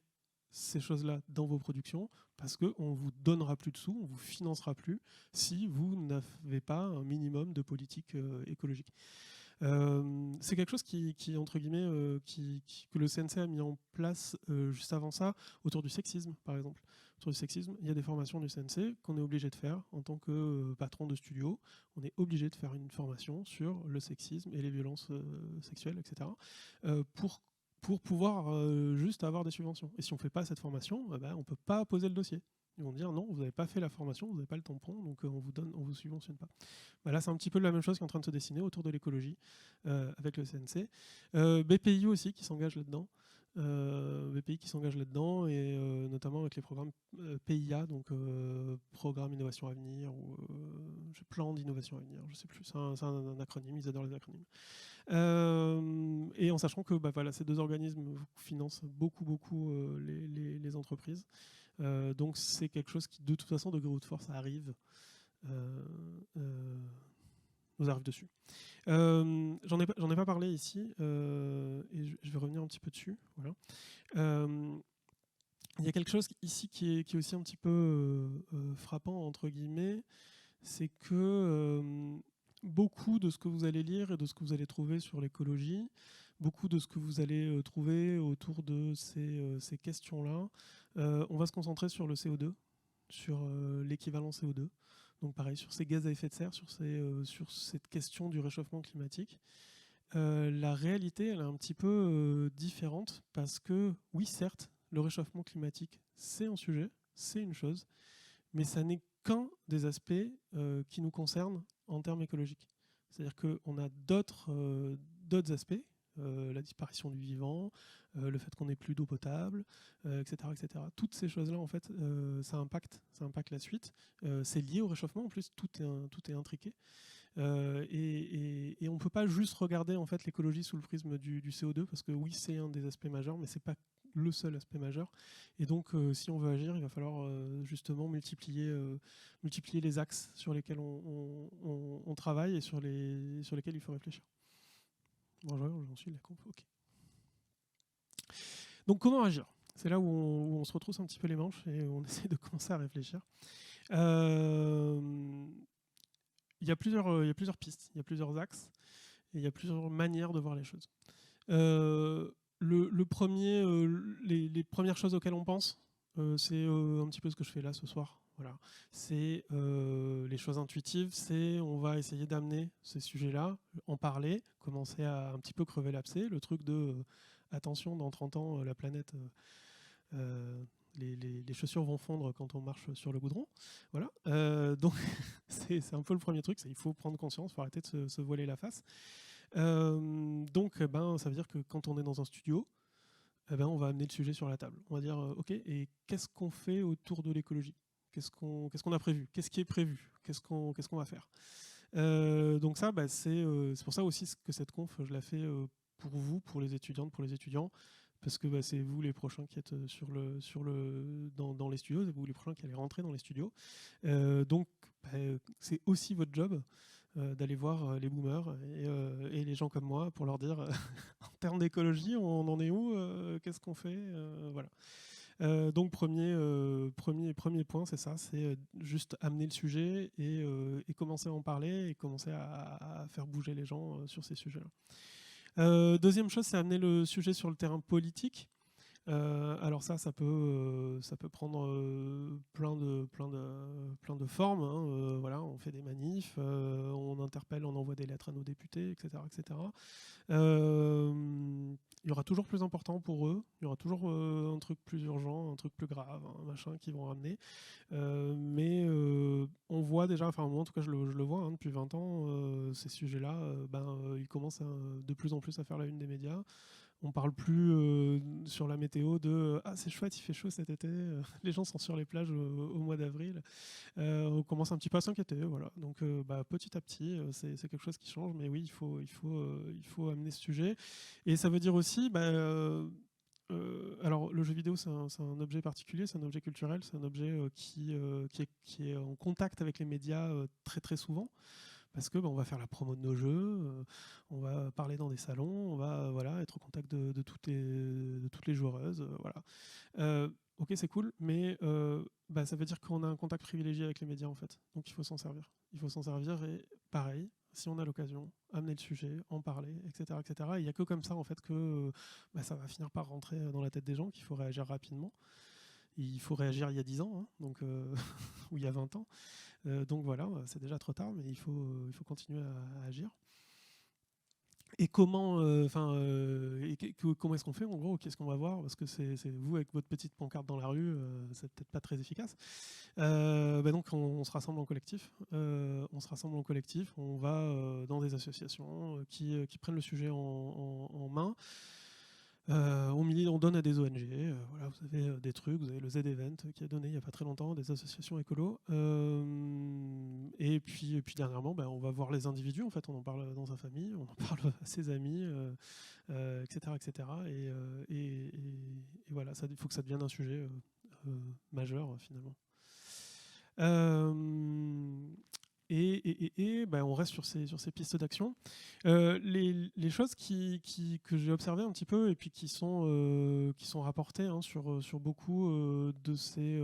ces choses-là dans vos productions, parce qu'on ne vous donnera plus de sous, on ne vous financera plus si vous n'avez pas un minimum de politique écologique. C'est quelque chose qui entre guillemets, que le CNC a mis en place juste avant ça, autour du sexisme, par exemple. Autour du sexisme, il y a des formations du CNC qu'on est obligé de faire en tant que patron de studio. On est obligé de faire une formation sur le sexisme et les violences sexuelles, etc. Pour pouvoir juste avoir des subventions. Et si on ne fait pas cette formation, on ne peut pas poser le dossier. Ils vont dire non, vous n'avez pas fait la formation, vous n'avez pas le tampon, donc on vous subventionne pas. Là, c'est un petit peu la même chose qui est en train de se dessiner autour de l'écologie avec le CNC. BPI aussi qui s'engage là-dedans. Et notamment avec les programmes PIA, donc Programme Innovation à venir ou Plan d'Innovation à venir, je sais plus, c'est un acronyme, ils adorent les acronymes. Et en sachant que ces deux organismes financent beaucoup les entreprises. Donc c'est quelque chose qui de toute façon de gré ou de force nous arrive dessus. J'en ai pas parlé ici et je vais revenir un petit peu dessus. Voilà. Il y a quelque chose ici qui est aussi un petit peu frappant entre guillemets, c'est que beaucoup de ce que vous allez lire et de ce que vous allez trouver sur l'écologie, beaucoup de ce que vous allez trouver autour de ces questions-là, on va se concentrer sur le CO2, sur l'équivalent CO2. Donc pareil, sur ces gaz à effet de serre, sur cette question du réchauffement climatique. La réalité, elle est un petit peu différente parce que, oui, certes, le réchauffement climatique, c'est un sujet, c'est une chose, mais ça n'est qu'un des aspects qui nous concernent en termes écologiques. C'est-à-dire qu'on a d'autres aspects, la disparition du vivant, le fait qu'on n'ait plus d'eau potable, etc., etc. Toutes ces choses-là, en fait, ça impacte la suite. C'est lié au réchauffement, en plus, tout est intriqué. Et on ne peut pas juste regarder en fait, l'écologie sous le prisme du CO2, parce que oui, c'est un des aspects majeurs, mais ce n'est pas le seul aspect majeur. Et donc, si on veut agir, il va falloir justement multiplier les axes sur lesquels on travaille et sur lesquels il faut réfléchir. Bon, j'en suis la conf, ok. Donc, comment agir ? C'est là où on se retrousse un petit peu les manches et on essaie de commencer à réfléchir. Il y a plusieurs pistes, il y a plusieurs axes, et il y a plusieurs manières de voir les choses. Le premier, les premières choses auxquelles on pense, c'est un petit peu ce que je fais là ce soir. Voilà. C'est les choses intuitives, c'est on va essayer d'amener ces sujets-là, en parler, commencer à un petit peu crever l'abcès, le truc de attention, dans 30 ans, la planète... les chaussures vont fondre quand on marche sur le goudron. Voilà. Donc, c'est un peu le premier truc, il faut prendre conscience, il faut arrêter de se voiler la face. Donc, ça veut dire que quand on est dans un studio, on va amener le sujet sur la table. On va dire, ok, et qu'est-ce qu'on fait autour de l'écologie ? Qu'est-ce qu'on a prévu ? Qu'est-ce qui est prévu ? Qu'est-ce qu'on va faire ? Donc ça, c'est pour ça aussi que cette conf, je la fais pour vous, pour les étudiantes, pour les étudiants, parce que c'est vous les prochains qui êtes dans les studios, c'est vous les prochains qui allez rentrer dans les studios. Donc c'est aussi votre job d'aller voir les boomers et les gens comme moi pour leur dire en termes d'écologie, on en est où, qu'est-ce qu'on fait, voilà. Donc premier point, c'est ça, c'est juste amener le sujet et commencer à en parler et commencer à faire bouger les gens sur ces sujets-là. Deuxième chose, c'est amener le sujet sur le terrain politique. Alors ça peut prendre plein de formes. Hein. Voilà, on fait des manifs, on interpelle, on envoie des lettres à nos députés, etc., etc. Il y aura toujours plus important pour eux. Il y aura toujours un truc plus urgent, un truc plus grave, un machin qu'ils vont ramener. Mais on voit déjà, enfin moi en tout cas je le vois depuis 20 ans, ces sujets-là, ils commencent de plus en plus à faire la une des médias. On parle plus sur la météo de « Ah, c'est chouette, il fait chaud cet été, les gens sont sur les plages au mois d'avril ». On commence un petit peu à s'inquiéter, voilà. Donc petit à petit, c'est quelque chose qui change, mais oui, il faut amener ce sujet. Et ça veut dire aussi, alors le jeu vidéo, c'est un objet particulier, c'est un objet culturel, c'est un objet qui est en contact avec les médias très très souvent. Parce que on va faire la promo de nos jeux, on va parler dans des salons, on va être au contact de toutes les joueuses, voilà. Ok, c'est cool, mais ça veut dire qu'on a un contact privilégié avec les médias en fait. Donc il faut s'en servir. Il faut s'en servir et pareil, si on a l'occasion, amener le sujet, en parler, etc., etc. Il n'y a que comme ça en fait que ça va finir par rentrer dans la tête des gens, qu'il faut réagir rapidement. Il faut réagir il y a 10 ans, hein, donc, ou il y a 20 ans. Donc voilà, c'est déjà trop tard, mais il faut continuer à agir. Et comment est-ce qu'on fait en gros? Qu'est-ce qu'on va voir? Parce que c'est vous avec votre petite pancarte dans la rue, c'est peut-être pas très efficace. Donc on se rassemble en collectif. On va dans des associations qui prennent le sujet en main. On donne à des ONG, voilà, vous avez des trucs, vous avez le Z-Event qui a donné il n'y a pas très longtemps, des associations écolo. Et puis dernièrement, on va voir les individus, en fait, on en parle dans sa famille, on en parle à ses amis, etc., etc. Et voilà, il faut que ça devienne un sujet majeur finalement. On reste sur ces pistes d'action. Les choses que j'ai observées un petit peu et puis qui sont rapportées sur beaucoup de ces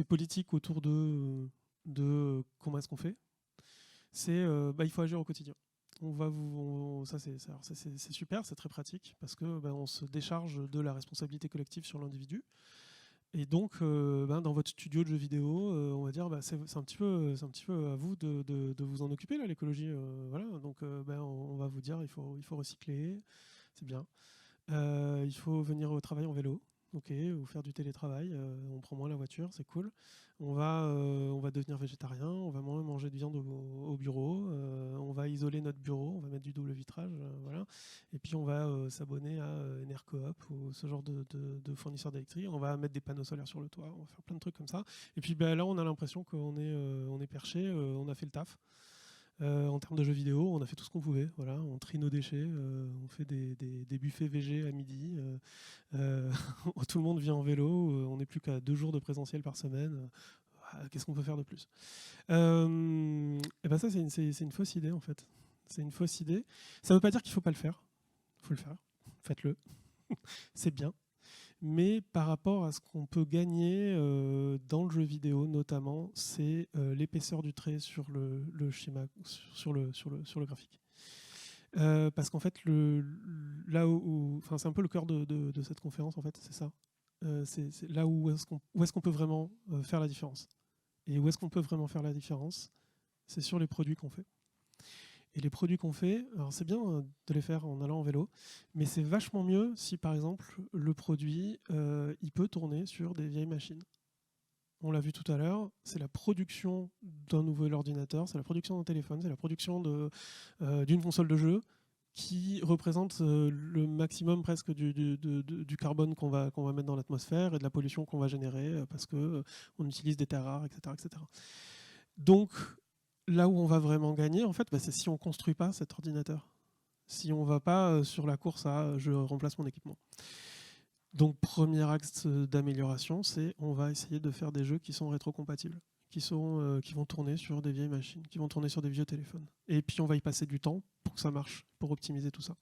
politiques autour de comment est-ce qu'on fait, c'est il faut agir au quotidien. C'est super, c'est très pratique parce que on se décharge de la responsabilité collective sur l'individu. Et donc, dans votre studio de jeux vidéo, on va dire, c'est un petit peu à vous de vous en occuper là, l'écologie. Voilà. Donc, on va vous dire, il faut recycler, c'est bien. Il faut venir au travail en vélo, ok, ou faire du télétravail. On prend moins la voiture, c'est cool. On va devenir végétarien, on va moins manger de viande au bureau. On va isoler notre bureau, on va mettre du double vitrage, voilà. Et puis on va s'abonner à Enercoop ou ce genre de fournisseurs d'électricité. On va mettre des panneaux solaires sur le toit, on va faire plein de trucs comme ça. Et puis là, on a l'impression qu'on est perché, on a fait le taf. En termes de jeux vidéo, on a fait tout ce qu'on pouvait. Voilà, on trie nos déchets, on fait des buffets VG à midi. Tout le monde vient en vélo. On n'est plus qu'à 2 jours de présentiel par semaine. Qu'est-ce qu'on peut faire de plus? Ça, c'est une fausse idée en fait. C'est une fausse idée. Ça ne veut pas dire qu'il ne faut pas le faire. Il faut le faire. Faites-le. C'est bien. Mais par rapport à ce qu'on peut gagner dans le jeu vidéo notamment, c'est l'épaisseur du trait sur le schéma, sur le graphique. Parce qu'en fait, c'est un peu le cœur de cette conférence, en fait, c'est ça. C'est là où est-ce qu'on peut vraiment faire la différence. Et où est-ce qu'on peut vraiment faire la différence? C'est sur les produits qu'on fait. Et les produits qu'on fait, alors c'est bien de les faire en allant en vélo, mais c'est vachement mieux si par exemple le produit il peut tourner sur des vieilles machines. On l'a vu tout à l'heure, c'est la production d'un nouvel ordinateur, c'est la production d'un téléphone, c'est la production d'une console de jeu qui représente le maximum presque du carbone qu'on va mettre dans l'atmosphère et de la pollution qu'on va générer parce qu'on utilise des terres rares, etc., etc. Donc là où on va vraiment gagner, en fait, c'est si on ne construit pas cet ordinateur. si on ne va pas sur la course à je remplace mon équipement. Donc premier axe d'amélioration, c'est on va essayer de faire des jeux qui sont rétrocompatibles, qui vont tourner sur des vieilles machines, qui vont tourner sur des vieux téléphones. Et puis on va y passer du temps pour que ça marche, pour optimiser tout ça.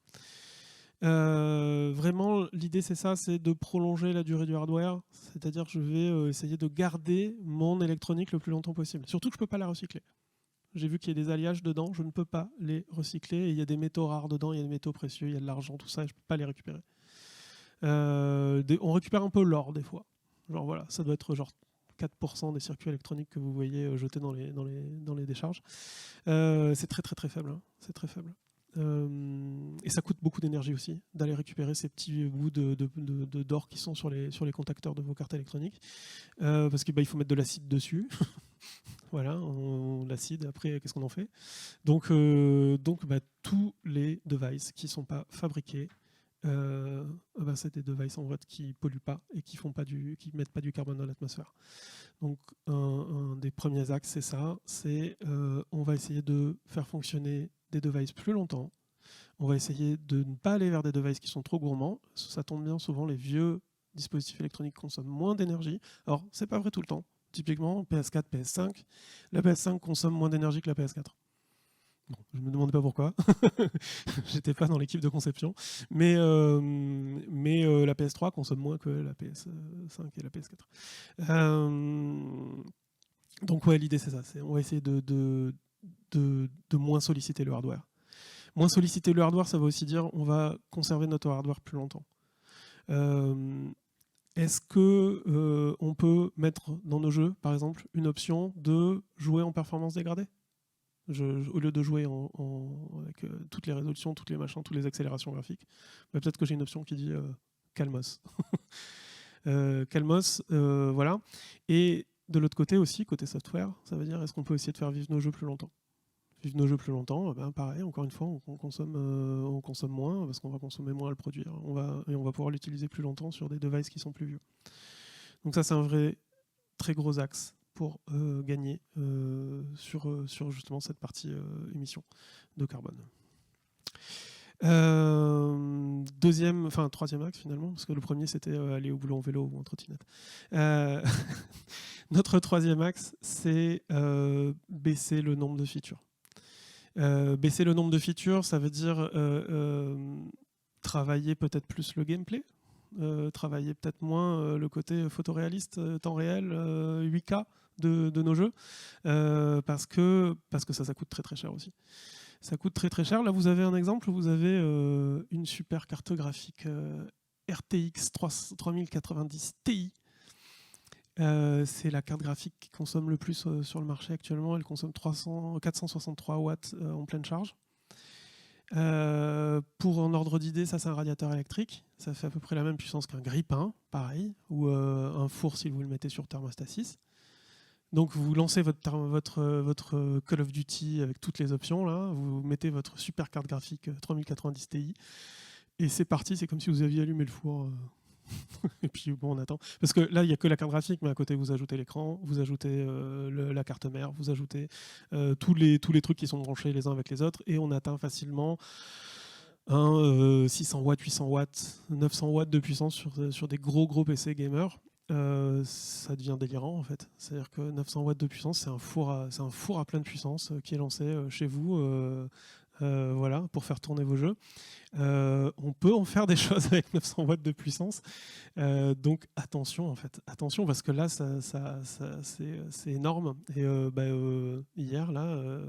Vraiment, l'idée c'est ça, c'est de prolonger la durée du hardware, c'est-à-dire que je vais essayer de garder mon électronique le plus longtemps possible. Surtout que je ne peux pas la recycler. J'ai vu qu'il y a des alliages dedans, je ne peux pas les recycler, et il y a des métaux rares dedans, il y a des métaux précieux, il y a de l'argent, tout ça, et je ne peux pas les récupérer. On récupère un peu l'or des fois. Genre voilà, ça doit être genre 4% des circuits électroniques que vous voyez jetés dans les décharges. C'est très très très faible. Hein. C'est très faible. Et ça coûte beaucoup d'énergie aussi d'aller récupérer ces petits bouts d'or qui sont sur les contacteurs de vos cartes électroniques. Parce qu'il faut mettre de l'acide dessus. Voilà, l'acide, après, qu'est-ce qu'on en fait? Donc tous les devices qui ne sont pas fabriqués, c'est des devices en fait qui ne polluent pas et qui ne mettent pas du carbone dans l'atmosphère. Donc un des premiers axes, c'est ça, on va essayer de faire fonctionner des devices plus longtemps. On va essayer de ne pas aller vers des devices qui sont trop gourmands. Ça tombe bien, souvent les vieux dispositifs électroniques consomment moins d'énergie. Alors, c'est pas vrai tout le temps. Typiquement, PS4, PS5, la PS5 consomme moins d'énergie que la PS4. Bon, je ne me demandais pas pourquoi. J'étais pas dans l'équipe de conception. Mais la PS3 consomme moins que la PS5 et la PS4. Donc ouais, l'idée c'est ça. On va essayer de moins solliciter le hardware. Moins solliciter le hardware, ça veut aussi dire on va conserver notre hardware plus longtemps. Est-ce que on peut mettre dans nos jeux, par exemple, une option de jouer en performance dégradée ? Au lieu de jouer avec toutes les résolutions, toutes les machins, toutes les accélérations graphiques, peut-être que j'ai une option qui dit Calmos. Calmos, voilà. Et de l'autre côté aussi, côté software, ça veut dire est-ce qu'on peut essayer de faire vivre nos jeux plus longtemps ? Vivre nos jeux plus longtemps, pareil, encore une fois, on consomme moins parce qu'on va consommer moins à le produire. On va pouvoir l'utiliser plus longtemps sur des devices qui sont plus vieux. Donc ça, c'est un vrai très gros axe pour gagner sur justement cette partie émission de carbone. Troisième axe finalement, parce que le premier c'était aller au boulot en vélo ou en trottinette. Notre troisième axe, c'est baisser le nombre de features. Baisser le nombre de features, ça veut dire travailler peut-être plus le gameplay, travailler peut-être moins le côté photoréaliste, temps réel, 8K de nos jeux, parce que ça coûte très très cher aussi. Ça coûte très très cher. Là, vous avez un exemple, vous avez une super carte graphique RTX 3090 Ti. C'est la carte graphique qui consomme le plus sur le marché actuellement. Elle consomme 463 watts en pleine charge. Pour un ordre d'idée, ça c'est un radiateur électrique. Ça fait à peu près la même puissance qu'un grille-pain, pareil, ou un four si vous le mettez sur thermostat 6. Donc vous lancez votre Call of Duty avec toutes les options, là. Vous mettez votre super carte graphique 3090 Ti, et c'est parti, c'est comme si vous aviez allumé le four. Et puis bon, on attend. Parce que là, il n'y a que la carte graphique, mais à côté, vous ajoutez l'écran, vous ajoutez la carte mère, vous ajoutez tous les trucs qui sont branchés les uns avec les autres, et on atteint facilement 600 watts, 800 watts, 900 watts de puissance sur des gros PC gamers. Ça devient délirant en fait. C'est-à-dire que 900 watts de puissance, c'est un four à pleine puissance qui est lancé chez vous. Voilà, pour faire tourner vos jeux. On peut en faire des choses avec 900 watts de puissance. Donc attention en fait, attention parce que là c'est énorme. Et hier là,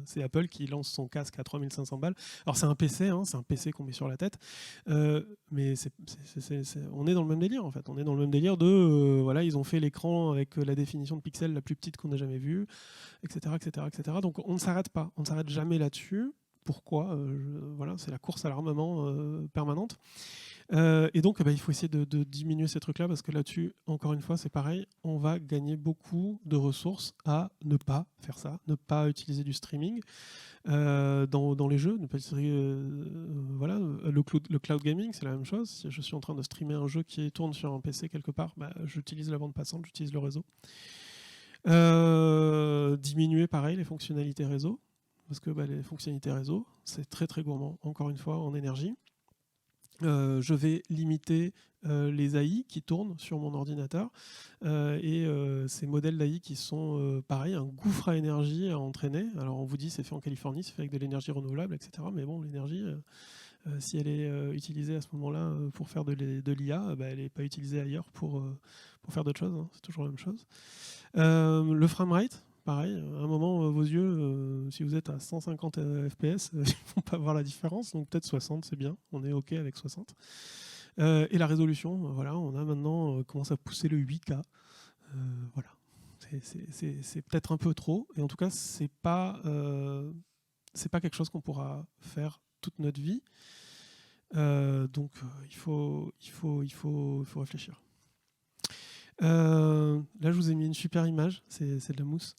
c'est Apple qui lance son casque à 3500 balles. Alors c'est un PC, hein, c'est un PC qu'on met sur la tête, mais on est dans le même délire en fait. On est dans le même délire de voilà, ils ont fait l'écran avec la définition de pixels la plus petite qu'on ait jamais vue, etc. Donc on ne s'arrête pas, on ne s'arrête jamais là-dessus. Pourquoi voilà, c'est la course à l'armement permanente. Et donc il faut essayer de diminuer ces trucs-là parce que là-dessus, encore une fois, c'est pareil, on va gagner beaucoup de ressources à ne pas faire ça, ne pas utiliser du streaming dans les jeux, ne pas utiliser, voilà, le cloud gaming, c'est la même chose. Si je suis en train de streamer un jeu qui tourne sur un PC quelque part, j'utilise la bande passante, j'utilise le réseau. Diminuer pareil les fonctionnalités réseau. parce que les fonctionnalités réseau, c'est très très gourmand, encore une fois, en énergie. Je vais limiter les AI qui tournent sur mon ordinateur et ces modèles d'AI qui sont pareil, un gouffre à énergie à entraîner. Alors on vous dit c'est fait en Californie, c'est fait avec de l'énergie renouvelable, etc. Mais bon, l'énergie, si elle est utilisée à ce moment-là pour faire de l'IA, elle n'est pas utilisée ailleurs pour faire d'autres choses, hein. C'est toujours la même chose. Le framerate, pareil, à un moment, vos yeux, si vous êtes à 150 fps, ils ne vont pas voir la différence, donc peut-être 60, c'est bien, on est OK avec 60. Et la résolution, voilà, on a maintenant commencé à pousser le 8K. Voilà. C'est peut-être un peu trop, et en tout cas, c'est pas quelque chose qu'on pourra faire toute notre vie. Donc, il faut réfléchir. Là, je vous ai mis une super image, c'est de la mousse.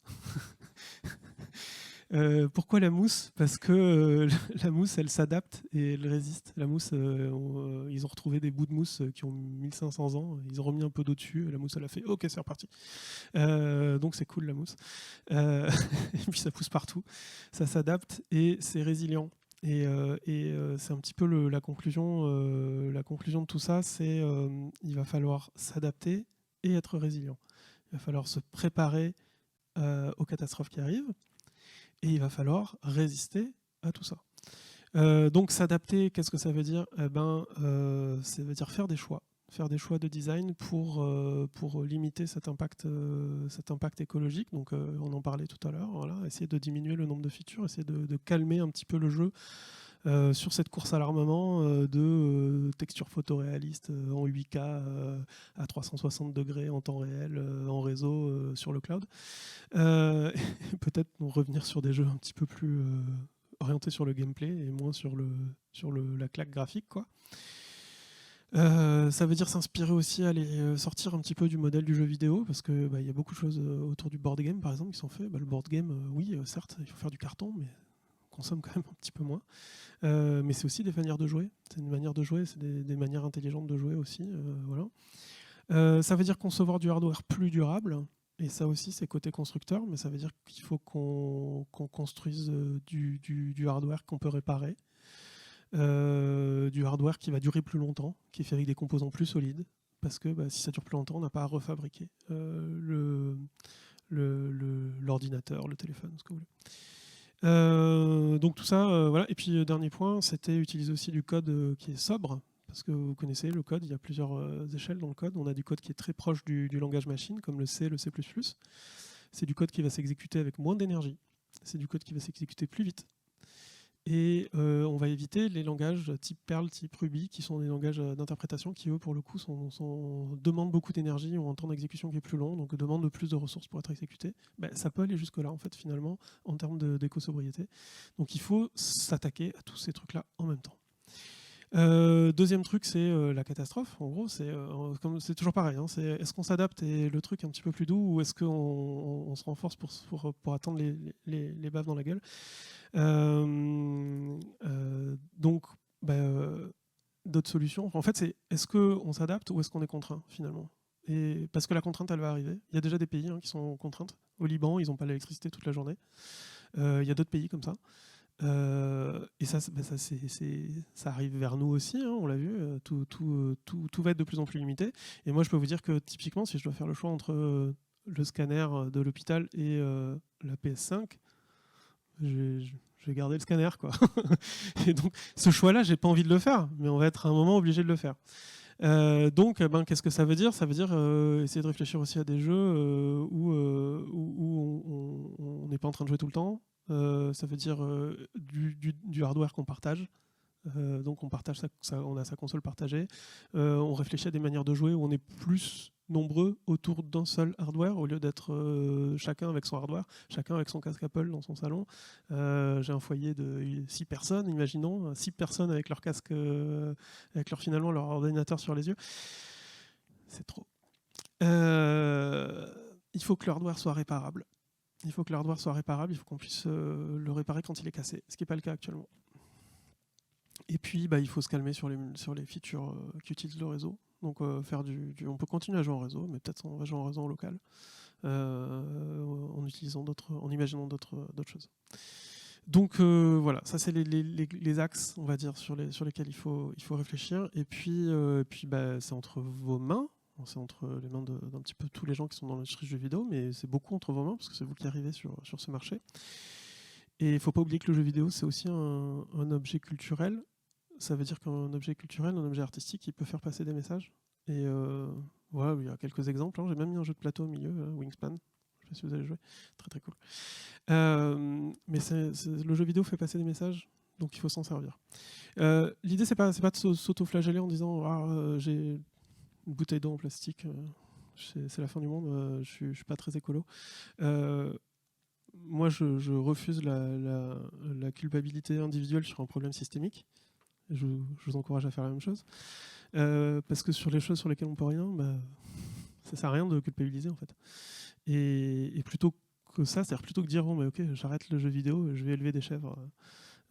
Pourquoi la mousse? Parce que la mousse, elle s'adapte et elle résiste. La mousse, ils ont retrouvé des bouts de mousse qui ont 1500 ans, ils ont remis un peu d'eau dessus, et la mousse, elle a fait « Ok, c'est reparti ». Donc c'est cool la mousse. Et puis ça pousse partout, ça s'adapte et c'est résilient. Et c'est un petit peu la conclusion de tout ça, c'est il va falloir s'adapter et être résilient. Il va falloir se préparer aux catastrophes qui arrivent et il va falloir résister à tout ça. Donc s'adapter, qu'est-ce que ça veut dire? Ça veut dire faire des choix de design pour limiter cet impact écologique. Donc on en parlait tout à l'heure, voilà, essayer de diminuer le nombre de features, essayer de calmer un petit peu le jeu sur cette course à l'armement de textures photoréalistes en 8K à 360 degrés en temps réel en réseau sur le cloud. Peut-être revenir sur des jeux un petit peu plus orientés sur le gameplay et moins sur la claque graphique, quoi. Ça veut dire s'inspirer aussi, aller sortir un petit peu du modèle du jeu vidéo, parce que y a beaucoup de choses autour du board game par exemple qui sont faites. Le board game, oui, certes, il faut faire du carton, mais on consomme quand même un petit peu moins. Mais c'est aussi des manières de jouer. C'est une manière de jouer, c'est des manières intelligentes de jouer aussi. Voilà. Ça veut dire concevoir du hardware plus durable. Et ça aussi, c'est côté constructeur, mais ça veut dire qu'il faut qu'on construise du hardware qu'on peut réparer. Du hardware qui va durer plus longtemps, qui est fait avec des composants plus solides, parce que si ça dure plus longtemps, on n'a pas à refabriquer l'ordinateur, le téléphone, ce que vous voulez. Donc tout ça, voilà. Et puis dernier point, c'était utiliser aussi du code qui est sobre, parce que vous connaissez le code, il y a plusieurs échelles dans le code. On a du code qui est très proche du langage machine, comme le C, le C++. C'est du code qui va s'exécuter avec moins d'énergie. C'est du code qui va s'exécuter plus vite. Et on va éviter les langages type Perl, type Ruby, qui sont des langages d'interprétation qui, eux, pour le coup, demandent beaucoup d'énergie, ont un temps d'exécution qui est plus long, donc demandent plus de ressources pour être exécutés. Ça peut aller jusque-là, en fait, finalement, en termes d'éco-sobriété. Donc il faut s'attaquer à tous ces trucs-là en même temps. Deuxième truc, c'est la catastrophe. En gros, c'est toujours pareil. Hein, est-ce qu'on s'adapte et le truc est un petit peu plus doux, ou est-ce qu'on se renforce pour attendre les baffes dans la gueule? Donc, d'autres solutions. En fait, c'est est-ce qu'on s'adapte ou est-ce qu'on est contraint finalement? Et parce que la contrainte, elle va arriver. Il y a déjà des pays qui sont contraintes. Au Liban, ils n'ont pas l'électricité toute la journée. Il y a d'autres pays comme ça. Et ça arrive vers nous aussi, hein, on l'a vu, tout va être de plus en plus limité. Et moi, je peux vous dire que typiquement, si je dois faire le choix entre le scanner de l'hôpital et la PS5, je vais garder le scanner, quoi. Et donc, ce choix-là, j'ai pas envie de le faire, mais on va être à un moment obligé de le faire. Donc, qu'est-ce que ça veut dire? Ça veut dire essayer de réfléchir aussi à des jeux où on n'est pas en train de jouer tout le temps. Ça veut dire du hardware qu'on partage. Donc on partage on a sa console partagée. On réfléchit à des manières de jouer où on est plus nombreux autour d'un seul hardware au lieu d'être chacun avec son hardware, chacun avec son casque Apple dans son salon. J'ai un foyer de 6 personnes, imaginons, 6 personnes avec leur casque, finalement leur ordinateur sur les yeux. C'est trop. Il faut que le hardware soit réparable. Il faut qu'on puisse le réparer quand il est cassé, ce qui n'est pas le cas actuellement. Et puis, il faut se calmer sur les features qui utilisent le réseau. Donc, on peut continuer à jouer en réseau, mais peut-être on va jouer en réseau en local, en imaginant d'autres choses. Donc voilà, ça c'est les axes, on va dire, sur lesquels il faut réfléchir. Et puis, c'est entre vos mains, c'est entre les mains d'un petit peu tous les gens qui sont dans l'industrie du jeu vidéo, mais c'est beaucoup entre vos mains parce que c'est vous qui arrivez sur ce marché. Et il ne faut pas oublier que le jeu vidéo, c'est aussi un objet culturel. Ça veut dire qu'un objet culturel, un objet artistique, il peut faire passer des messages. Et voilà, il y a quelques exemples. J'ai même mis un jeu de plateau au milieu, Wingspan. Je ne sais pas si vous avez joué. Très très cool. Mais le jeu vidéo fait passer des messages, donc il faut s'en servir. L'idée, c'est pas de s'auto-flageller en disant j'ai une bouteille d'eau en plastique, c'est la fin du monde, je suis pas très écolo. Moi, je refuse la culpabilité individuelle sur un problème systémique. Je vous encourage à faire la même chose. Parce que sur les choses sur lesquelles on peut rien, ça sert à rien de culpabiliser en fait. Et plutôt que ça, c'est-à-dire plutôt que de dire bon, ok, j'arrête le jeu vidéo, je vais élever des chèvres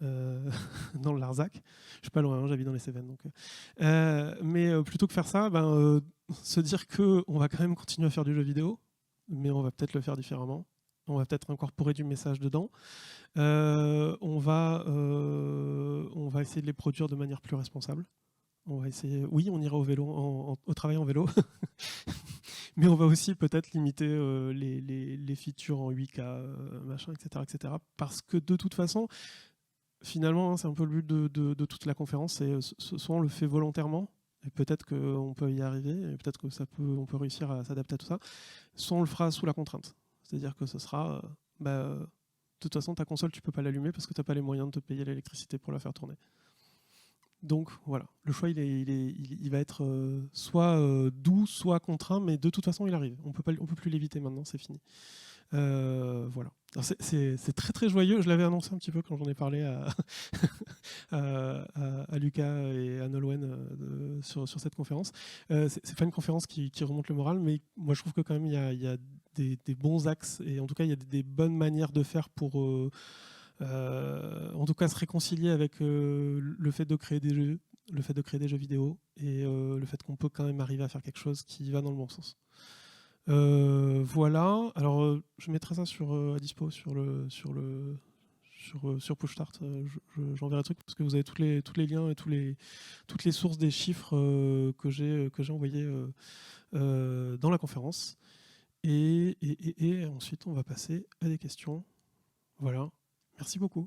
dans le Larzac. Je suis pas loin, j'habite dans les Cévennes. Donc, mais plutôt que faire ça, se dire que on va quand même continuer à faire du jeu vidéo, mais on va peut-être le faire différemment. On va peut-être incorporer du message dedans. On va essayer de les produire de manière plus responsable. On va essayer. Oui, on ira au vélo, au travail en vélo, mais on va aussi peut-être limiter les features en 8K, machin, etc., parce que de toute façon, finalement, c'est un peu le but de toute la conférence. C'est soit on le fait volontairement, et peut-être qu'on peut y arriver, et peut-être que on peut réussir à s'adapter à tout ça. Soit on le fera sous la contrainte, c'est-à-dire que ce sera, de toute façon, ta console, tu peux pas l'allumer parce que tu n'as pas les moyens de te payer l'électricité pour la faire tourner. Donc voilà, le choix il va être soit doux, soit contraint, mais de toute façon il arrive. On peut plus l'éviter maintenant, c'est fini. Voilà. C'est très très joyeux. Je l'avais annoncé un petit peu quand j'en ai parlé à Lucas et à Nolwenn sur cette conférence. C'est pas une conférence qui remonte le moral, mais moi je trouve que quand même il y a des bons axes et en tout cas il y a des bonnes manières de faire pour en tout cas se réconcilier avec le fait de créer des jeux, le fait de créer des jeux vidéo et le fait qu'on peut quand même arriver à faire quelque chose qui va dans le bon sens. Voilà. Alors je mettrai ça à dispo sur PushStart. J'enverrai le truc parce que vous avez tous les liens et toutes les sources des chiffres que j'ai envoyés dans la conférence. Et ensuite on va passer à des questions. Voilà. Merci beaucoup.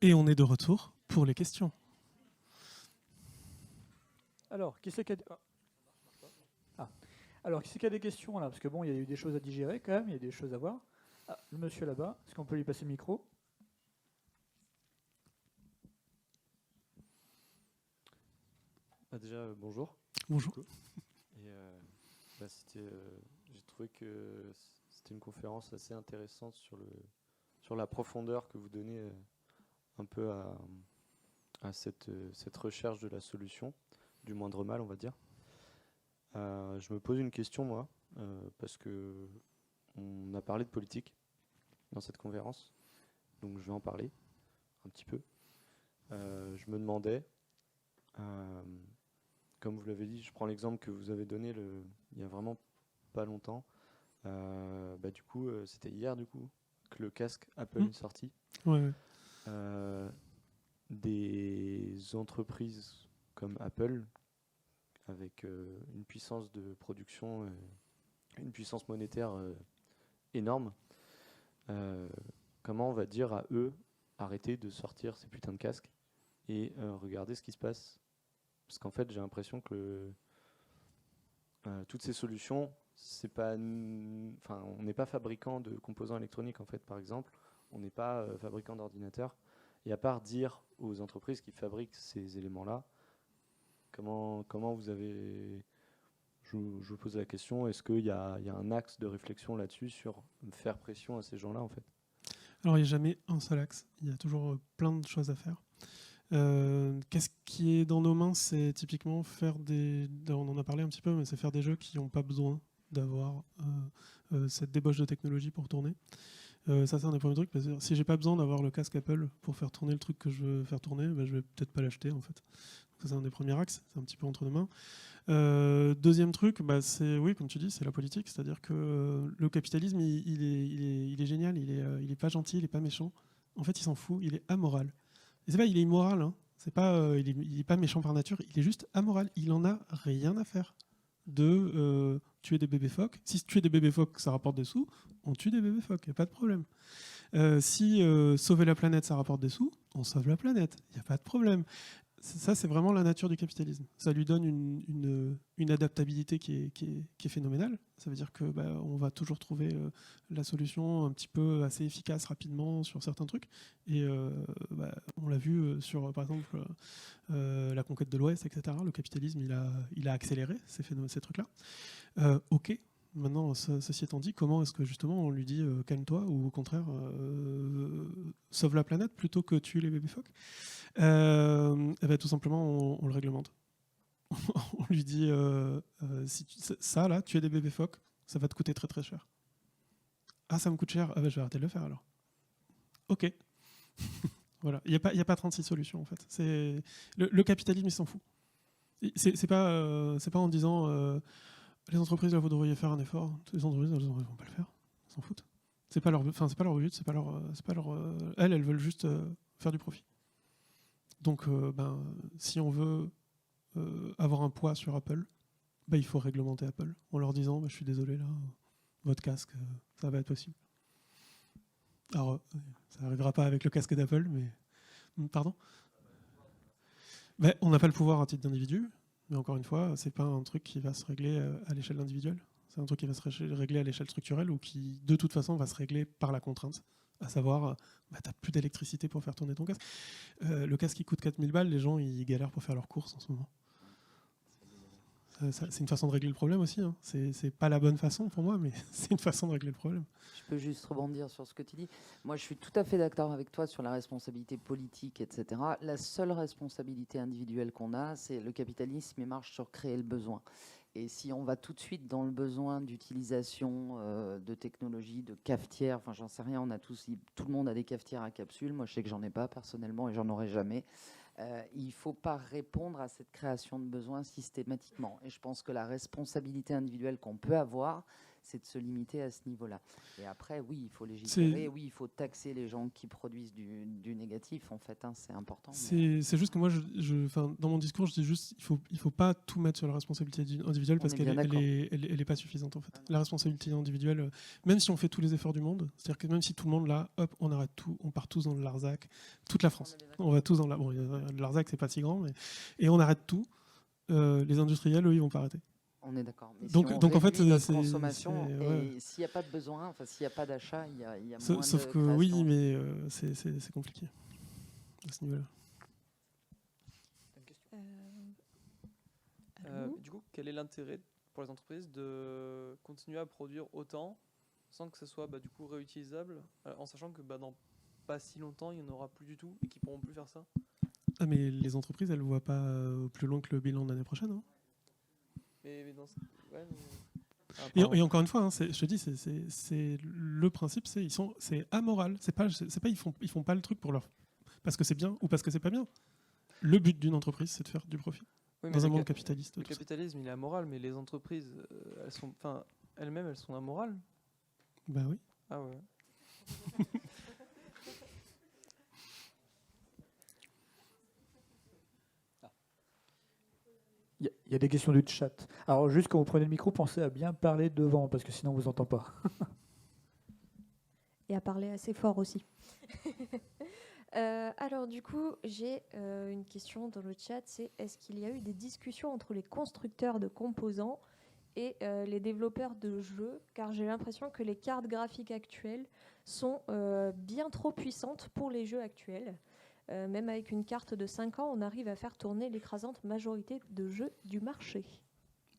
Et on est de retour pour les questions. Alors, qui c'est qui a... Alors, qui c'est qui a des questions là? Parce que bon, il y a eu des choses à digérer quand même, il y a des choses à voir. Ah, le monsieur là-bas, est-ce qu'on peut lui passer le micro? Déjà, bonjour. Bonjour. Et j'ai trouvé que c'était une conférence assez intéressante sur la profondeur que vous donnez un peu à cette recherche de la solution, du moindre mal, on va dire. Je me pose une question, moi, parce que on a parlé de politique dans cette conférence, donc je vais en parler un petit peu. Je me demandais, comme vous l'avez dit, je prends l'exemple que vous avez donné il y a vraiment pas longtemps. Du coup, c'était hier que le casque Apple est sorti. Ouais. Des entreprises comme Apple, avec une puissance de production, une puissance monétaire énorme, comment on va dire à eux arrêtez de sortir ces putains de casques et regardez ce qui se passe Parce qu'en fait, j'ai l'impression que toutes ces solutions, c'est pas, on n'est pas fabricant de composants électroniques, en fait, par exemple. On n'est pas fabricant d'ordinateurs. Et à part dire aux entreprises qui fabriquent ces éléments-là, comment vous avez... Je vous pose la question, est-ce qu'il y a un axe de réflexion là-dessus sur faire pression à ces gens-là, en fait? Alors, il n'y a jamais un seul axe. Il y a toujours plein de choses à faire. Qu'est-ce qui est dans nos mains? C'est typiquement faire on en a parlé un petit peu, mais c'est faire des jeux qui n'ont pas besoin d'avoir cette débauche de technologie pour tourner. Ça, c'est un des premiers trucs. Parce que si j'ai pas besoin d'avoir le casque Apple pour faire tourner le truc que je veux faire tourner, je vais peut-être pas l'acheter, en fait. Donc ça, c'est un des premiers axes. C'est un petit peu entre nos mains. Deuxième truc, c'est, oui, comme tu dis, c'est la politique. C'est-à-dire que le capitalisme, il est génial. Il est pas gentil, il est pas méchant. En fait, il s'en fout. Il est amoral. Et c'est pas, il est immoral. Hein. C'est pas, il est pas méchant par nature. Il est juste amoral. Il en a rien à faire de tuer des bébés phoques. Si tuer des bébés phoques, ça rapporte des sous, on tue des bébés phoques, il n'y a pas de problème. Si sauver la planète, ça rapporte des sous, on sauve la planète, il n'y a pas de problème. Ça, c'est vraiment la nature du capitalisme. Ça lui donne une adaptabilité qui est phénoménale. Ça veut dire que on va toujours trouver la solution un petit peu assez efficace rapidement sur certains trucs. Et on l'a vu sur, par exemple, la conquête de l'Ouest, etc. Le capitalisme, il a accéléré ces trucs-là. Ok. Maintenant, ceci étant dit, comment est-ce que justement on lui dit calme-toi ou au contraire sauve la planète plutôt que tuer les bébés phoques? Tout simplement on le réglemente. On lui dit si ça là, tuer des bébés phoques, ça va te coûter très très cher. Ah, ça me coûte cher, je vais arrêter de le faire alors. Ok. Voilà, il n'y a pas 36 solutions en fait. C'est le capitalisme, il s'en fout. C'est pas en disant les entreprises, là, vous devriez faire un effort. Les entreprises, elles vont pas le faire. Elles s'en foutent. C'est pas leur but, c'est pas leur. Elles veulent juste faire du profit. Donc, si on veut avoir un poids sur Apple, il faut réglementer Apple en leur disant, je suis désolé là, votre casque, ça va être possible. Alors, ça n'arrivera pas avec le casque d'Apple, mais pardon. On n'a pas le pouvoir à titre d'individu. Mais encore une fois, c'est pas un truc qui va se régler à l'échelle individuelle. C'est un truc qui va se régler à l'échelle structurelle ou qui, de toute façon, va se régler par la contrainte. À savoir, t'as plus d'électricité pour faire tourner ton casque. Le casque qui coûte 4000 balles, les gens, ils galèrent pour faire leurs courses en ce moment. C'est une façon de régler le problème aussi. Hein. C'est pas la bonne façon pour moi, mais c'est une façon de régler le problème. Je peux juste rebondir sur ce que tu dis. Moi, je suis tout à fait d'accord avec toi sur la responsabilité politique, etc. La seule responsabilité individuelle qu'on a, c'est le capitalisme, il marche sur créer le besoin. Et si on va tout de suite dans le besoin d'utilisation de technologies, de cafetières, j'en sais rien, tout le monde a des cafetières à capsules. Moi, je sais que j'en ai pas personnellement et j'en aurai jamais. Il ne faut pas répondre à cette création de besoins systématiquement. Et je pense que la responsabilité individuelle qu'on peut avoir, c'est de se limiter à ce niveau-là. Et après, oui, il faut légiférer, oui, il faut taxer les gens qui produisent du négatif, en fait, hein, c'est important. C'est juste que moi, dans mon discours, je dis juste il faut pas tout mettre sur la responsabilité individuelle parce qu'elle est pas suffisante, en fait. La responsabilité individuelle, même si on fait tous les efforts du monde, c'est-à-dire que même si tout le monde, là, hop, on arrête tout, on part tous dans le Larzac, toute la France. On va tous dans le Larzac, c'est pas si grand, et on arrête tout. Les industriels, eux, ils vont pas arrêter. On est d'accord. Mais donc en fait, notre consommation, et s'il n'y a pas de besoin, s'il n'y a pas d'achat, il y a moins de sauf que création. Oui, mais c'est compliqué à ce niveau-là. Du coup, quel est l'intérêt pour les entreprises de continuer à produire autant sans que ce soit du coup réutilisable, en sachant que dans pas si longtemps, il n'y en aura plus du tout et qu'ils ne pourront plus faire ça? Ah, mais les entreprises, elles ne voient pas plus loin que le bilan de l'année prochaine. Hein. Mais dans ouais, et encore une fois, hein, je te dis, c'est le principe, c'est amoral. C'est pas ils font pas le truc parce que c'est bien ou parce que c'est pas bien. Le but d'une entreprise, c'est de faire du profit. Oui, dans un monde capitaliste. Le capitalisme, il est amoral, mais les entreprises, elles-mêmes, elles sont amorales. Bah oui. Ah ouais. Il y a des questions du chat. Alors, juste quand vous prenez le micro, pensez à bien parler devant, parce que sinon, on ne vous entend pas. Et à parler assez fort aussi. Alors du coup, j'ai une question dans le chat, c'est est-ce qu'il y a eu des discussions entre les constructeurs de composants et les développeurs de jeux, car j'ai l'impression que les cartes graphiques actuelles sont bien trop puissantes pour les jeux actuels. Même avec une carte de 5 ans, on arrive à faire tourner l'écrasante majorité de jeux du marché.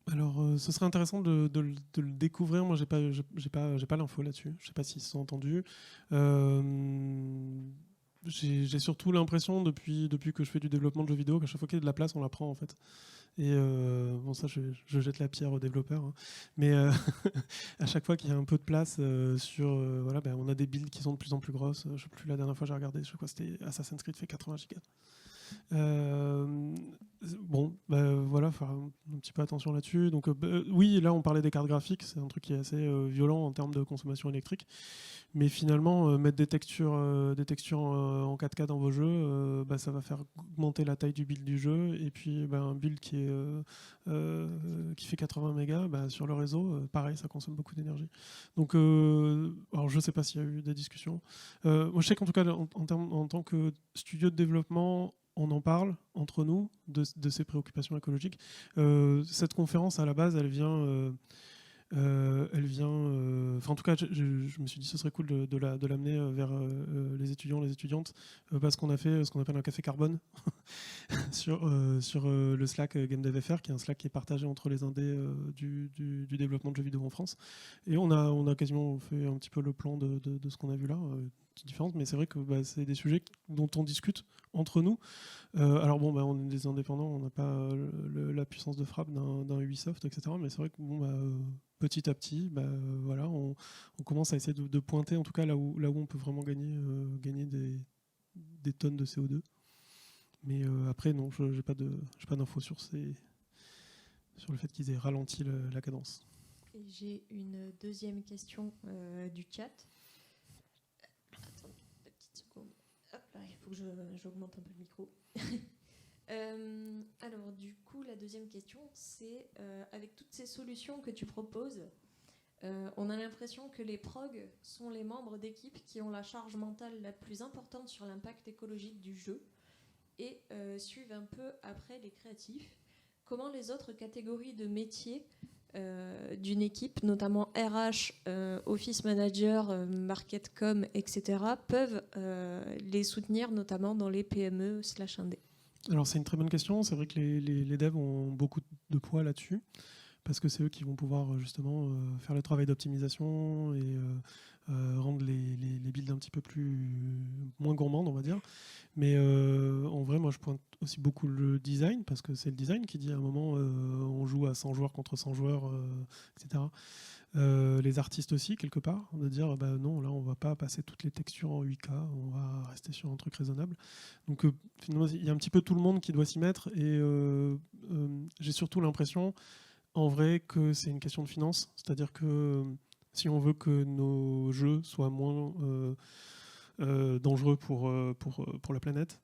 Alors, ce serait intéressant de le découvrir. Moi, j'ai pas l'info là-dessus. Je sais pas s'ils se sont entendus. J'ai surtout l'impression depuis que je fais du développement de jeux vidéo qu'à chaque fois qu'il y a de la place, on la prend en fait. Et bon, ça, je jette la pierre aux développeurs, hein. Mais à chaque fois qu'il y a un peu de place voilà, on a des builds qui sont de plus en plus grosses. Je sais plus, la dernière fois j'ai regardé, je crois que c'était Assassin's Creed fait 80 gigas. Bon, voilà, faire un petit peu attention là-dessus. Donc, oui, là, on parlait des cartes graphiques, c'est un truc qui est assez violent en termes de consommation électrique. Mais finalement, mettre des textures en 4K dans vos jeux, ça va faire augmenter la taille du build du jeu. Et puis, un build qui fait 80 mégas, sur le réseau, pareil, ça consomme beaucoup d'énergie. Donc, alors, je ne sais pas s'il y a eu des discussions. Moi, je sais qu'en tout cas, en tant que studio de développement, on en parle entre nous de ces préoccupations écologiques. Cette conférence, à la base, elle vient... en tout cas, je me suis dit que ce serait cool de l'amener vers les étudiants, les étudiantes, parce qu'on a fait ce qu'on appelle un café carbone sur le Slack GameDevFR, qui est un Slack qui est partagé entre les indés du développement de jeux vidéo en France. Et on a quasiment fait un petit peu le plan de ce qu'on a vu là, différentes, mais c'est vrai que c'est des sujets dont on discute entre nous. Alors bon, on est des indépendants, on n'a pas la puissance de frappe d'un Ubisoft, etc. Mais c'est vrai que petit à petit, voilà, on commence à essayer de pointer, en tout cas là où on peut vraiment gagner des tonnes de CO2. Mais après, non, je n'ai pas d'infos sur le fait qu'ils aient ralenti la cadence. Et j'ai une deuxième question du chat. Attends une petite seconde. Hop là, il faut que j'augmente un peu le micro. Alors du coup, la deuxième question, c'est avec toutes ces solutions que tu proposes, on a l'impression que les progs sont les membres d'équipe qui ont la charge mentale la plus importante sur l'impact écologique du jeu et suivent un peu après les créatifs. Comment les autres catégories de métiers d'une équipe, notamment RH, Office Manager, Market Com, etc., peuvent les soutenir, notamment dans les PME/indé? Alors c'est une très bonne question. C'est vrai que les devs ont beaucoup de poids là-dessus, parce que c'est eux qui vont pouvoir justement faire le travail d'optimisation et rendre les builds un petit peu moins gourmandes, on va dire. Mais en vrai, moi je pointe aussi beaucoup le design, parce que c'est le design qui dit à un moment on joue à 100 joueurs contre 100 joueurs, etc. Les artistes aussi, quelque part, de dire non, là on va pas passer toutes les textures en 8K, on va rester sur un truc raisonnable. Donc finalement, il y a un petit peu tout le monde qui doit s'y mettre, et j'ai surtout l'impression, en vrai, que c'est une question de finance. C'est-à-dire que si on veut que nos jeux soient moins dangereux pour la planète,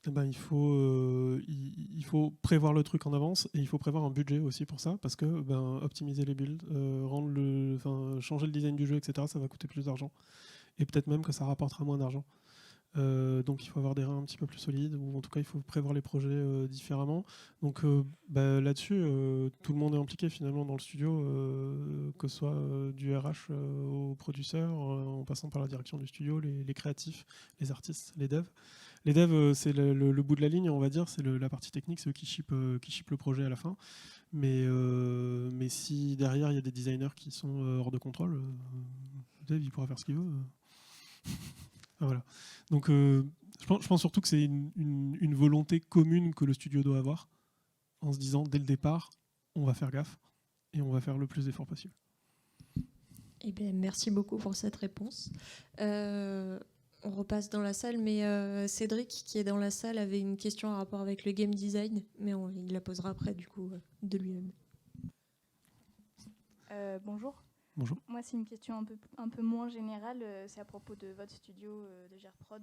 il faut prévoir le truc en avance, et il faut prévoir un budget aussi pour ça, parce que optimiser les builds, changer le design du jeu, etc., ça va coûter plus d'argent, et peut-être même que ça rapportera moins d'argent. Donc il faut avoir des reins un petit peu plus solides, ou en tout cas il faut prévoir les projets différemment. Donc là-dessus, tout le monde est impliqué finalement dans le studio, que ce soit du RH aux producteurs, en passant par la direction du studio, les créatifs, les artistes, les devs. Les devs, c'est le bout de la ligne, on va dire, c'est la partie technique, c'est eux qui shippent le projet à la fin. Mais si derrière il y a des designers qui sont hors de contrôle, le dev il pourra faire ce qu'il veut. Voilà. Donc je pense surtout que c'est une volonté commune que le studio doit avoir, en se disant dès le départ, on va faire gaffe et on va faire le plus d'efforts possible. Eh bien, merci beaucoup pour cette réponse. On repasse dans la salle, mais Cédric, qui est dans la salle, avait une question en rapport avec le game design, mais il la posera après, du coup, de lui-même. Bonjour. Bonjour. Moi, c'est une question un peu moins générale. C'est à propos de votre studio de Gerprod.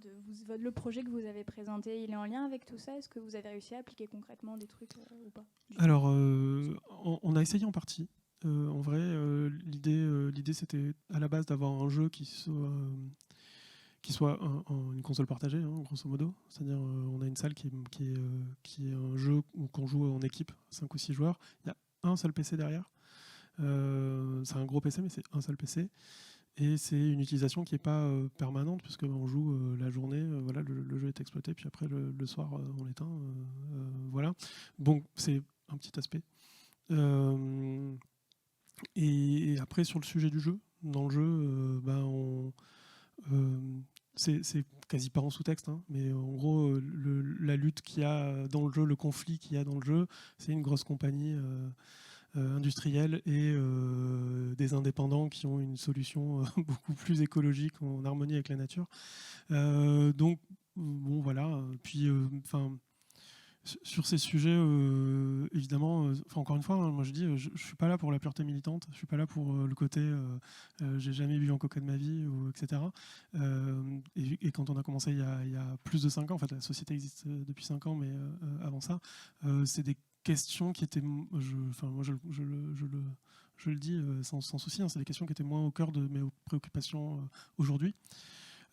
Le projet que vous avez présenté, il est en lien avec tout ça? Est-ce que vous avez réussi à appliquer concrètement des trucs ou pas? Alors, on a essayé en partie. En vrai, l'idée, c'était à la base d'avoir un jeu qui qui soit une console partagée, hein, grosso modo. C'est-à-dire, on a une salle qui est un jeu qu'on joue en équipe, 5 ou 6 joueurs. Il y a un seul PC derrière. C'est un gros PC, mais c'est un seul PC. Et c'est une utilisation qui n'est pas permanente, puisque on joue la journée, voilà, le jeu est exploité, puis après le soir, on l'éteint. Voilà. Donc, c'est un petit aspect. Et après, sur le sujet du jeu, dans le jeu, c'est quasi pas en sous-texte, hein, mais en gros, la lutte qu'il y a dans le jeu, le conflit qu'il y a dans le jeu, c'est une grosse compagnie industrielle et des indépendants qui ont une solution beaucoup plus écologique, en harmonie avec la nature. Donc, bon, voilà. Puis, sur ces sujets, évidemment, encore une fois, hein, moi je dis, je suis pas là pour la pureté militante, je suis pas là pour le côté j'ai jamais bu un coca de ma vie, etc. Et quand on a commencé il y a plus de 5 ans, en fait la société existe depuis 5 ans, mais avant ça, c'est des questions qui étaient, moi je le dis sans souci, hein, c'est des questions qui étaient moins au cœur de mes préoccupations aujourd'hui.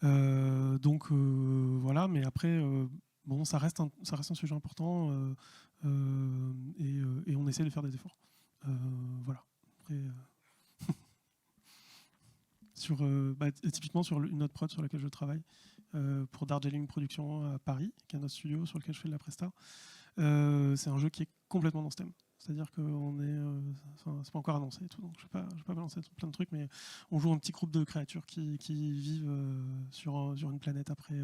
Donc voilà, mais après... bon, ça reste un sujet important et on essaie de faire des efforts. Voilà. Après, typiquement sur une autre prod sur laquelle je travaille, pour Darjeeling Productions à Paris, qui est notre studio sur lequel je fais de la presta, c'est un jeu qui est complètement dans ce thème. C'est-à-dire qu'on c'est pas encore annoncé et tout, donc je vais pas balancer plein de trucs, mais on joue un petit groupe de créatures qui vivent sur une planète après,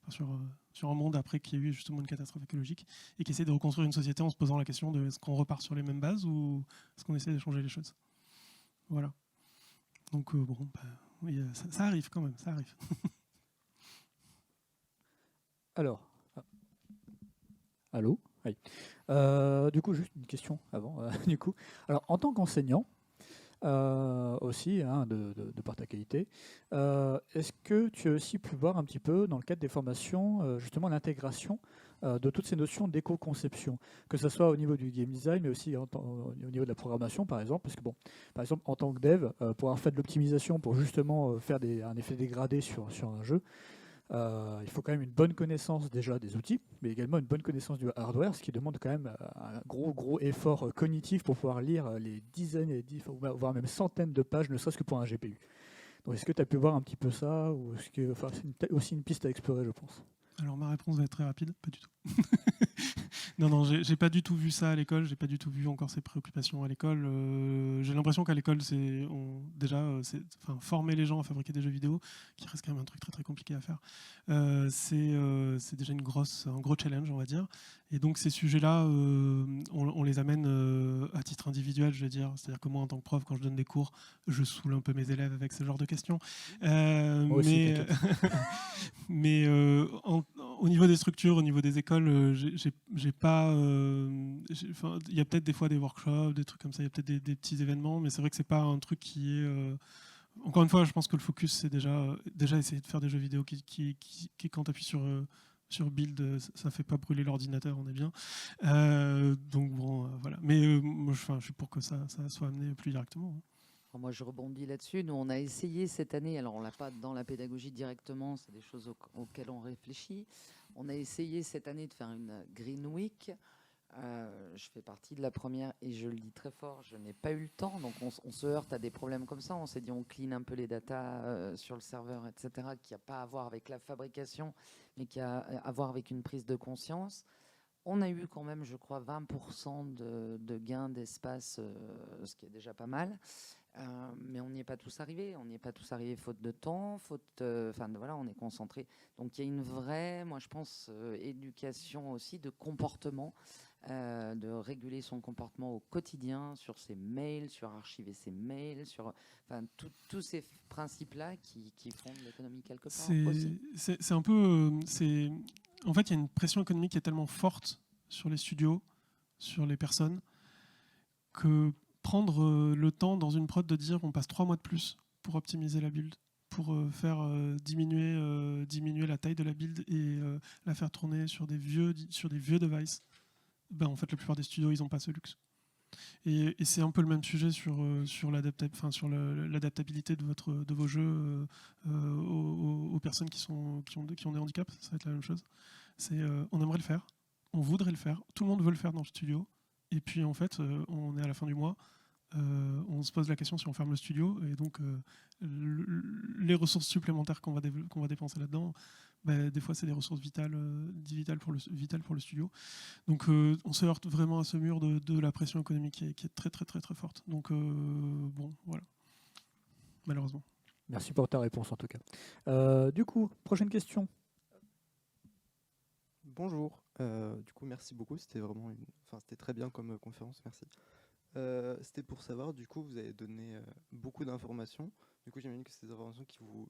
sur un monde après qu'il y a eu justement une catastrophe écologique et qui essaie de reconstruire une société en se posant la question de est-ce qu'on repart sur les mêmes bases ou est-ce qu'on essaie de changer les choses. Voilà. Donc oui, ça arrive quand même, ça arrive. Alors, allô? Oui. Du coup, juste une question avant. Du coup, alors en tant qu'enseignant aussi, hein, de par ta qualité, est-ce que tu as aussi pu voir un petit peu dans le cadre des formations justement l'intégration de toutes ces notions d'éco-conception, que ce soit au niveau du game design, mais aussi au niveau de la programmation, par exemple, parce que bon, par exemple, en tant que dev, pour avoir fait de l'optimisation pour justement faire un effet dégradé sur un jeu. Il faut quand même une bonne connaissance déjà des outils, mais également une bonne connaissance du hardware, ce qui demande quand même un gros effort cognitif pour pouvoir lire les dizaines et voire même centaines de pages, ne serait-ce que pour un GPU. Donc est-ce que tu as pu voir un petit peu ça, ou est-ce que, c'est aussi une piste à explorer, je pense? Alors ma réponse va être très rapide, pas du tout. Non, j'ai pas du tout vu ça à l'école, j'ai pas du tout vu encore ces préoccupations à l'école. J'ai l'impression qu'à l'école, former les gens à fabriquer des jeux vidéo, qui reste quand même un truc très très compliqué à faire. C'est déjà un gros challenge, on va dire. Et donc ces sujets-là, on les amène à titre individuel, je veux dire. C'est-à-dire que moi, en tant que prof, quand je donne des cours, je saoule un peu mes élèves avec ce genre de questions. Moi aussi, mais au niveau des structures, au niveau des écoles, j'ai pas. Il y a peut-être des fois des workshops, des trucs comme ça. Il y a peut-être des petits événements, mais c'est vrai que c'est pas un truc qui est. Encore une fois, je pense que le focus, c'est déjà essayer de faire des jeux vidéo qui quand tu appuies sur build, ça fait pas brûler l'ordinateur, on est bien. Donc bon, voilà. Mais moi, je suis pour que ça soit amené plus directement. Hein. Moi, je rebondis là-dessus. Nous, on a essayé cette année, alors on l'a pas dans la pédagogie directement, c'est des choses auxquelles on réfléchit. On a essayé cette année de faire une Green Week. Je fais partie de la première et je le dis très fort, je n'ai pas eu le temps. Donc on se heurte à des problèmes comme ça. On s'est dit on clean un peu les datas sur le serveur, etc., qui n'a pas à voir avec la fabrication, mais qui a à voir avec une prise de conscience. On a eu quand même, je crois, 20% de gains d'espace, ce qui est déjà pas mal. Mais on n'y est pas tous arrivés. On n'y est pas tous arrivés faute de temps, voilà, on est concentré. Donc il y a une vraie, moi je pense, éducation aussi de comportement, de réguler son comportement au quotidien sur ses mails, sur archiver ses mails, sur tous ces principes-là qui font de l'économie quelque part aussi. C'est un peu, en fait, il y a une pression économique qui est tellement forte sur les studios, sur les personnes, que prendre le temps dans une prod de dire on passe 3 mois de plus pour optimiser la build, pour faire diminuer la taille de la build et la faire tourner sur des vieux devices, en fait la plupart des studios ils n'ont pas ce luxe. Et c'est un peu le même sujet sur l'adaptabilité de vos jeux aux aux personnes qui ont des handicaps, ça va être la même chose. C'est on aimerait le faire, on voudrait le faire, tout le monde veut le faire dans le studio, et puis en fait, on est à la fin du mois, on se pose la question si on ferme le studio, et donc les ressources supplémentaires qu'on va dépenser là-dedans, des fois c'est des ressources vitales pour le studio. Donc on se heurte vraiment à ce mur de la pression économique qui est très très très très forte. Donc bon, voilà, malheureusement. Merci pour ta réponse en tout cas. Du coup, prochaine question. Bonjour. Du coup, merci beaucoup. C'était vraiment c'était très bien comme conférence. Merci. C'était pour savoir, du coup, vous avez donné beaucoup d'informations. Du coup, j'imagine que c'est des informations qui vous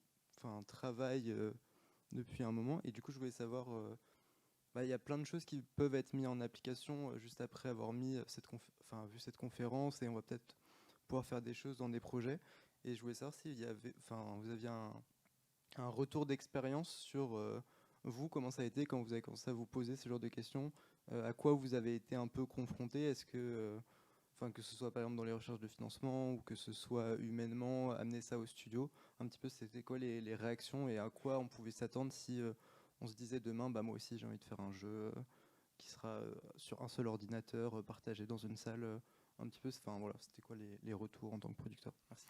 travaillent depuis un moment. Et du coup, je voulais savoir, il y a plein de choses qui peuvent être mises en application juste après avoir vu cette conférence, et on va peut-être pouvoir faire des choses dans des projets. Et je voulais savoir si vous aviez un retour d'expérience sur vous, comment ça a été quand vous avez commencé à vous poser ce genre de questions, à quoi vous avez été un peu confronté. Est-ce que que ce soit par exemple dans les recherches de financement ou que ce soit humainement, amener ça au studio, un petit peu c'était quoi les réactions et à quoi on pouvait s'attendre si on se disait demain, moi aussi j'ai envie de faire un jeu qui sera sur un seul ordinateur, partagé dans une salle, un petit peu, c'était quoi les retours en tant que producteur? Merci.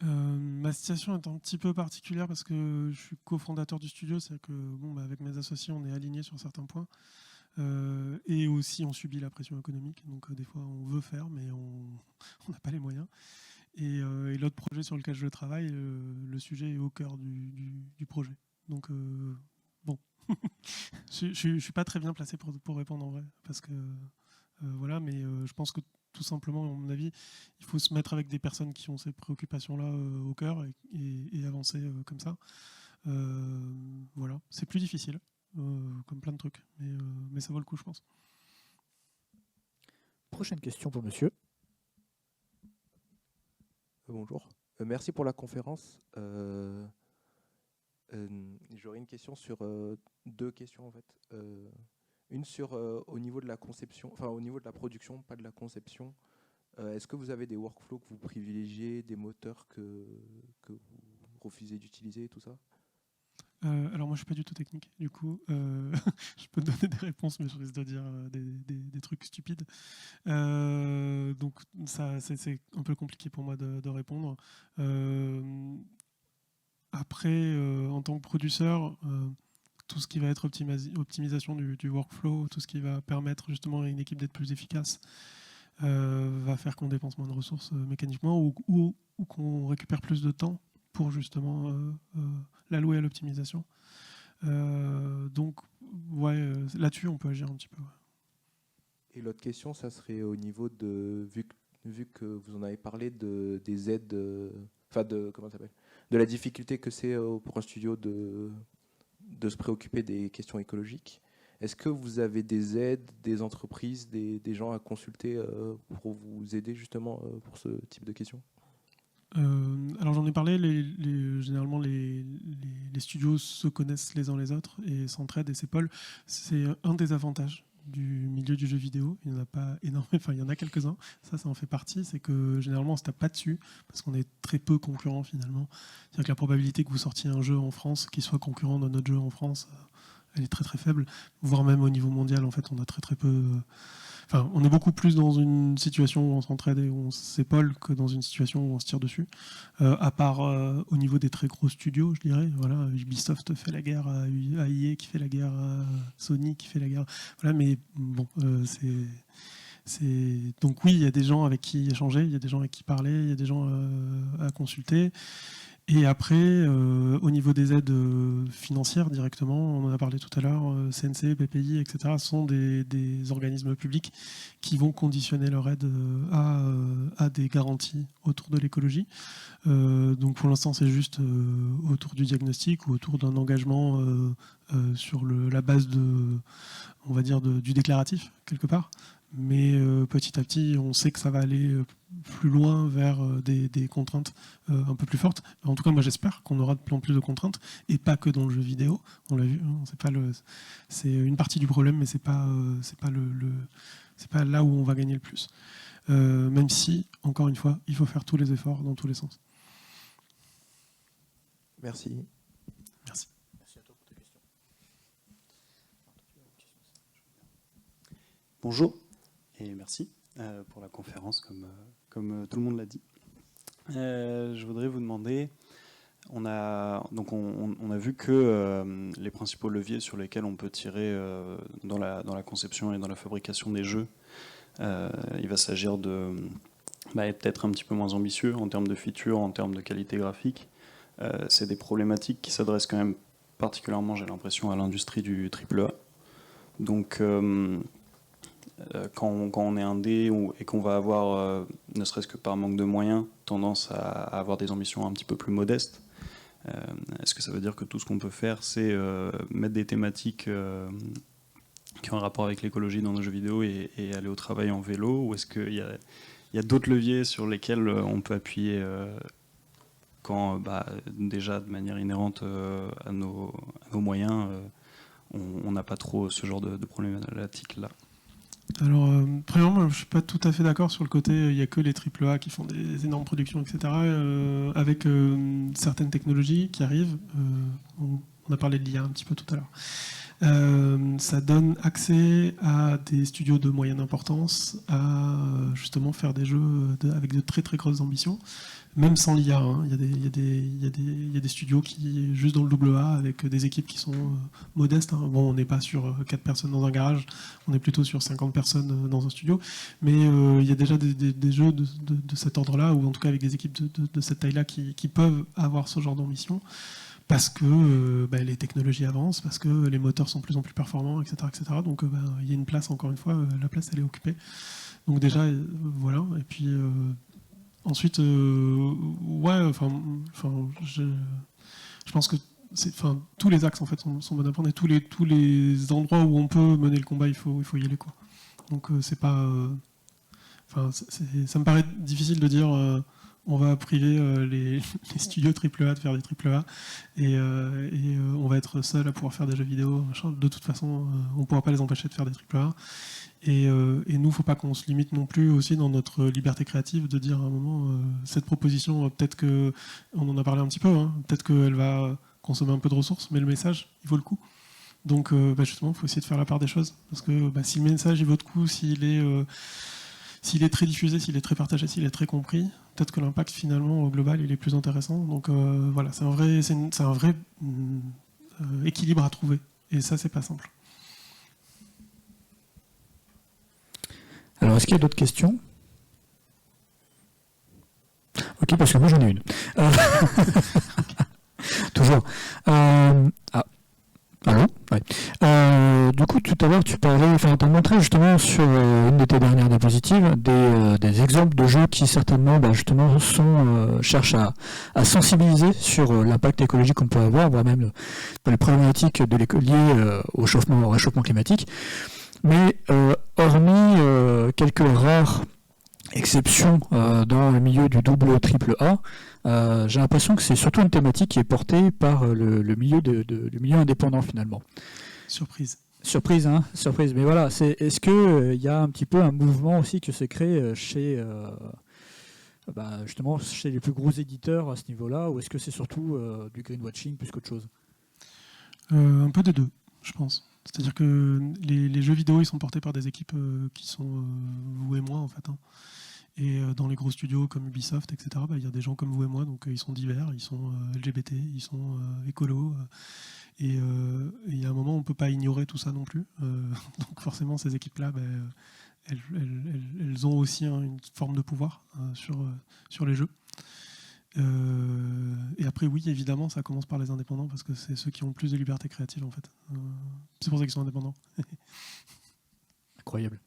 Ma situation est un petit peu particulière parce que je suis cofondateur du studio, c'est-à-dire que avec mes associés on est alignés sur certains points. Et aussi on subit la pression économique, donc des fois on veut faire mais on n'a pas les moyens. Et l'autre projet sur lequel je travaille, le sujet est au cœur du projet. Donc bon, je suis pas très bien placé pour répondre en vrai, parce que voilà, mais je pense que tout simplement, à mon avis, il faut se mettre avec des personnes qui ont ces préoccupations-là au cœur et avancer comme ça. Voilà, c'est plus difficile. Comme plein de trucs, mais ça vaut le coup, je pense. Prochaine question pour monsieur. Bonjour. Merci pour la conférence. J'aurais une question sur deux questions en fait. Une sur au niveau de la conception, au niveau de la production, pas de la conception. Est-ce que vous avez des workflows que vous privilégiez, des moteurs que vous refusez d'utiliser et tout ça? Alors moi je suis pas du tout technique, du coup je peux donner des réponses mais je risque de dire des trucs stupides, donc ça c'est un peu compliqué pour moi de répondre. Après en tant que producteur, tout ce qui va être optimisation du workflow, tout ce qui va permettre justement à une équipe d'être plus efficace, va faire qu'on dépense moins de ressources mécaniquement ou qu'on récupère plus de temps pour justement l'allouer à l'optimisation. Donc, ouais, là-dessus, on peut agir un petit peu. Ouais. Et l'autre question, ça serait au niveau de, vu que vous en avez parlé des aides, comment ça s'appelle, de la difficulté que c'est pour un studio de se préoccuper des questions écologiques. Est-ce que vous avez des aides, des entreprises, des gens à consulter pour vous aider justement pour ce type de questions? Alors j'en ai parlé, généralement les studios se connaissent les uns les autres et s'entraident et s'épaulent. C'est un des avantages du milieu du jeu vidéo. Il n'y en a pas énormément, il y en a quelques-uns, ça en fait partie, c'est que généralement on ne se tape pas dessus parce qu'on est très peu concurrents finalement. C'est-à-dire que la probabilité que vous sortiez un jeu en France qui soit concurrent de notre jeu en France, elle est très très faible, voire même au niveau mondial en fait on a très très peu... on est beaucoup plus dans une situation où on s'entraide et où on s'épaule que dans une situation où on se tire dessus. À part au niveau des très gros studios, je dirais. Voilà, Ubisoft fait la guerre à EA, qui fait la guerre à Sony, qui fait la guerre. Voilà, mais bon, donc oui, il y a des gens avec qui échanger, il y a des gens avec qui parler, il y a des gens à consulter. Et après, au niveau des aides financières directement, on en a parlé tout à l'heure, CNC, BPI, etc., sont des organismes publics qui vont conditionner leur aide à des garanties autour de l'écologie. Donc pour l'instant, c'est juste autour du diagnostic ou autour d'un engagement sur la base on va dire, du déclaratif, quelque part. Mais petit à petit, on sait que ça va aller plus loin vers des contraintes un peu plus fortes. En tout cas, moi j'espère qu'on aura de plus en plus de contraintes, et pas que dans le jeu vidéo. On l'a vu, c'est une partie du problème, mais c'est pas là où on va gagner le plus. Même si, encore une fois, il faut faire tous les efforts dans tous les sens. Merci. Bonjour et merci pour la conférence, comme tout le monde l'a dit. Je voudrais vous demander, on a vu que les principaux leviers sur lesquels on peut tirer dans la conception et dans la fabrication des jeux, il va s'agir de être peut-être un petit peu moins ambitieux en termes de features, en termes de qualité graphique. C'est des problématiques qui s'adressent quand même particulièrement, j'ai l'impression, à l'industrie du AAA. Donc, quand on est indé et qu'on va avoir, ne serait-ce que par manque de moyens, tendance à avoir des ambitions un petit peu plus modestes, est-ce que ça veut dire que tout ce qu'on peut faire, c'est mettre des thématiques qui ont un rapport avec l'écologie dans nos jeux vidéo et aller au travail en vélo, ou est-ce qu'il y a d'autres leviers sur lesquels on peut appuyer quand déjà de manière inhérente à nos moyens, on n'a pas trop ce genre de problématique-là? Alors, premièrement, je ne suis pas tout à fait d'accord sur le côté il n'y a que les AAA qui font des énormes productions, etc. Avec certaines technologies qui arrivent, on a parlé de l'IA un petit peu tout à l'heure. Ça donne accès à des studios de moyenne importance à justement faire des jeux avec de très très grosses ambitions, même sans l'IA. Il y a des studios qui, juste dans le AA, avec des équipes qui sont modestes. Bon, on n'est pas sur 4 personnes dans un garage, on est plutôt sur 50 personnes dans un studio, mais il y a déjà des jeux de cet ordre-là, ou en tout cas avec des équipes de cette taille-là qui peuvent avoir ce genre d'ambition, parce que les technologies avancent, parce que les moteurs sont de plus en plus performants, etc. etc. Donc il y a une place, encore une fois, la place elle est occupée. Donc déjà, voilà. Et puis ensuite, je pense que tous les axes en fait sont bons à prendre, et tous les endroits où on peut mener le combat, il faut y aller, quoi. Donc c'est pas, ça me paraît difficile de dire on va priver les studios AAA de faire des AAA et on va être seul à pouvoir faire des jeux vidéo. De toute façon, on ne pourra pas les empêcher de faire des AAA. Et nous, il ne faut pas qu'on se limite non plus aussi dans notre liberté créative de dire à un moment, cette proposition, peut-être que, on en a parlé un petit peu, peut-être qu'elle va consommer un peu de ressources, mais le message, il vaut le coup. Donc justement, il faut essayer de faire la part des choses. Parce que si le message, il vaut le coup, s'il est très diffusé, s'il est très partagé, s'il est très compris, peut-être que l'impact finalement au global il est plus intéressant. Donc voilà, c'est un vrai équilibre à trouver. Et ça, c'est pas simple. Alors, est-ce qu'il y a d'autres questions? Ok, parce que moi j'en ai une. Toujours. Allô? Ouais. Du coup, tout à l'heure, tu as montré justement sur une de tes dernières diapositives des exemples de jeux qui certainement justement cherchent à sensibiliser sur l'impact écologique qu'on peut avoir, voire même dans les problématiques liées au réchauffement climatique. Mais hormis quelques rares exceptions dans le milieu du double ou triple A, j'ai l'impression que c'est surtout une thématique qui est portée par le milieu indépendant finalement. Surprise. Surprise, hein, surprise. Mais voilà, est-ce qu'il y a un petit peu un mouvement aussi qui se crée justement chez les plus gros éditeurs à ce niveau-là, ou est-ce que c'est surtout du greenwashing plus qu'autre chose? Un peu des deux, je pense. C'est-à-dire que les jeux vidéo, ils sont portés par des équipes qui sont vous et moi, en fait. Et dans les gros studios comme Ubisoft, etc., il y a des gens comme vous et moi, donc ils sont divers, ils sont LGBT, ils sont écolos. Et il y a un moment, on ne peut pas ignorer tout ça non plus. Donc forcément, ces équipes-là, elles ont aussi une forme de pouvoir sur les jeux. Et après, oui, évidemment, ça commence par les indépendants, parce que c'est ceux qui ont le plus de liberté créative, en fait. C'est pour ça qu'ils sont indépendants. Incroyable.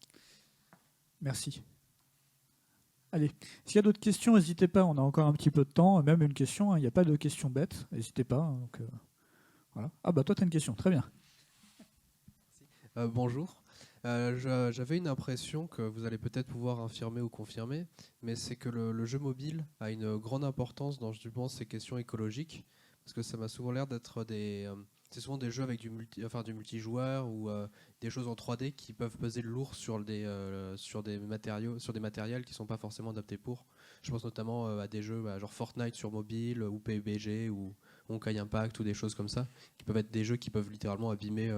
Merci. Allez, s'il y a d'autres questions, n'hésitez pas, on a encore un petit peu de temps. Même une question, il n'y a pas de questions bêtes, n'hésitez pas. Donc, voilà. Ah bah toi, tu as une question, très bien. Bonjour. J'avais une impression que vous allez peut-être pouvoir infirmer ou confirmer, mais c'est que le jeu mobile a une grande importance dans justement ces questions écologiques, parce que ça m'a souvent l'air d'être c'est souvent des jeux avec du multijoueur ou des choses en 3D qui peuvent peser lourd sur des matériels qui ne sont pas forcément adaptés pour. Je pense notamment à des jeux genre Fortnite sur mobile ou PUBG ou Honkai Impact ou des choses comme ça, qui peuvent être des jeux qui peuvent littéralement abîmer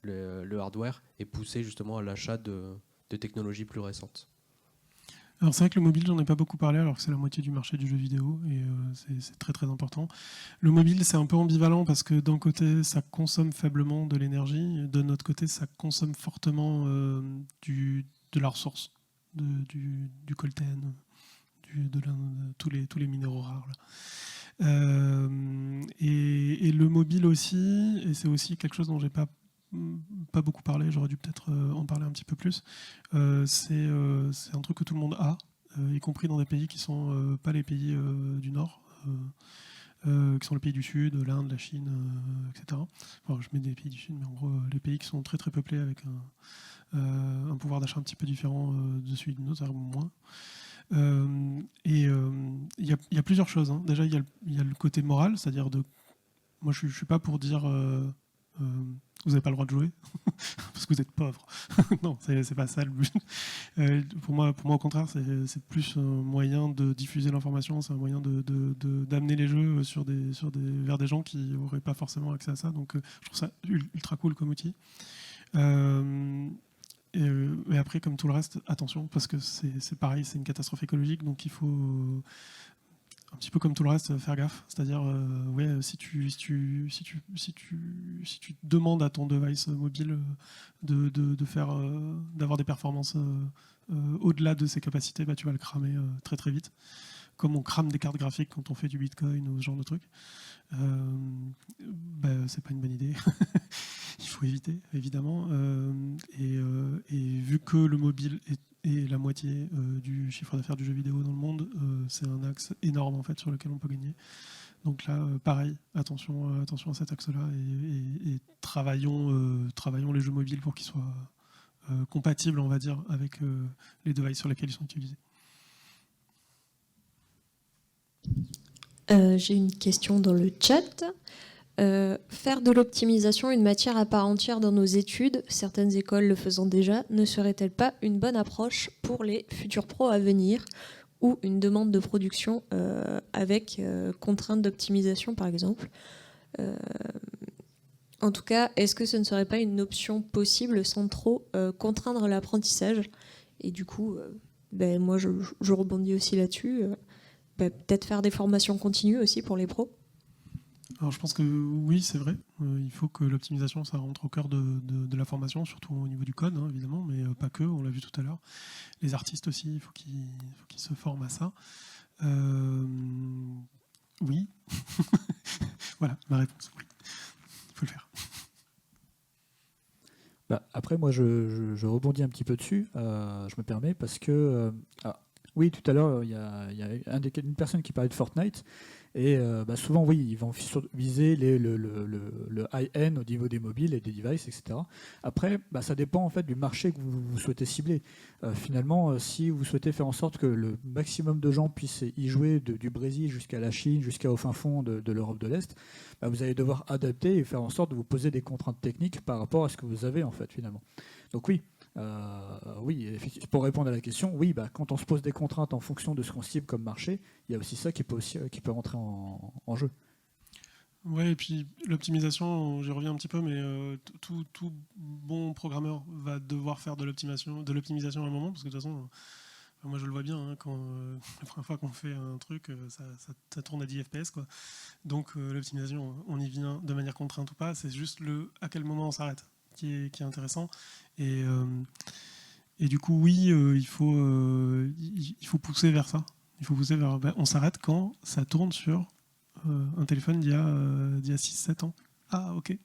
le hardware et pousser justement à l'achat de technologies plus récentes. Alors c'est vrai que le mobile, j'en ai pas beaucoup parlé, alors que c'est la moitié du marché du jeu vidéo, et c'est très très important. Le mobile, c'est un peu ambivalent, parce que d'un côté, ça consomme faiblement de l'énergie, de notre côté, ça consomme fortement de la ressource, du coltan, de tous les minéraux rares. Là. Et le mobile aussi, et c'est aussi quelque chose dont j'ai pas beaucoup parlé, j'aurais dû peut-être en parler un petit peu plus, c'est un truc que tout le monde a, y compris dans des pays qui ne sont pas les pays du Nord, qui sont les pays du Sud, l'Inde, la Chine, etc. Enfin, je mets des pays du Sud, mais en gros, les pays qui sont très très peuplés avec un pouvoir d'achat un petit peu différent de celui de nôtre, moins. Il y a plusieurs choses. Hein. Déjà, il y a le côté moral, c'est-à-dire moi, je ne suis pas pour dire vous n'avez pas le droit de jouer parce que vous êtes pauvre. Non, c'est pas ça le but. Pour moi, au contraire, c'est plus un moyen de diffuser l'information, c'est un moyen d'amener les jeux vers des gens qui n'auraient pas forcément accès à ça. Donc, je trouve ça ultra cool comme outil. Et après, comme tout le reste, attention, parce que c'est pareil, c'est une catastrophe écologique, donc il faut, un petit peu comme tout le reste, faire gaffe. C'est-à-dire, si tu demandes à ton device mobile d'avoir des performances au-delà de ses capacités, tu vas le cramer très très vite. Comme on crame des cartes graphiques quand on fait du Bitcoin ou ce genre de truc. C'est pas une bonne idée. Il faut éviter, évidemment. Et vu que le mobile est la moitié du chiffre d'affaires du jeu vidéo dans le monde, c'est un axe énorme en fait sur lequel on peut gagner. Donc là, pareil, attention à cet axe-là et travaillons les jeux mobiles pour qu'ils soient compatibles, on va dire, avec les devices sur lesquels ils sont utilisés. J'ai une question dans le chat. Faire de l'optimisation une matière à part entière dans nos études, certaines écoles le faisant déjà, ne serait-elle pas une bonne approche pour les futurs pros à venir ou une demande de production avec contrainte d'optimisation par exemple? En tout cas, est-ce que ce ne serait pas une option possible sans trop contraindre l'apprentissage? Et du coup, moi je rebondis aussi là-dessus. Peut-être faire des formations continues aussi pour les pros. Alors je pense que oui, c'est vrai. Il faut que l'optimisation, ça rentre au cœur de la formation, surtout au niveau du code, hein, évidemment, mais pas que, on l'a vu tout à l'heure. Les artistes aussi, il faut qu'ils se forment à ça. Oui. Voilà, ma réponse, oui. Il faut le faire. Après, moi, je rebondis un petit peu dessus, je me permets, parce que... oui, tout à l'heure, il y a une personne qui parlait de Fortnite. Et souvent, oui, ils vont viser le high-end au niveau des mobiles et des devices, etc. Après, ça dépend en fait du marché que vous souhaitez cibler. Finalement, si vous souhaitez faire en sorte que le maximum de gens puissent y jouer du Brésil jusqu'à la Chine, jusqu'au fin fond de l'Europe de l'Est, vous allez devoir adapter et faire en sorte de vous poser des contraintes techniques par rapport à ce que vous avez en fait finalement. Donc oui. Oui, pour répondre à la question, oui, quand on se pose des contraintes en fonction de ce qu'on cible comme marché, il y a aussi ça qui peut rentrer en jeu. Ouais, et puis l'optimisation, j'y reviens un petit peu, mais tout bon programmeur va devoir faire de l'optimisation à un moment, parce que de toute façon, moi je le vois bien, hein, quand la première fois qu'on fait un truc, ça tourne à 10 FPS, quoi. Donc l'optimisation, on y vient de manière contrainte ou pas, c'est juste à quel moment on s'arrête qui est intéressant. Et du coup, oui, il faut pousser vers ça. Il faut pousser vers... on s'arrête quand ça tourne sur un téléphone d'il y a 6-7 ans. Ah, ok.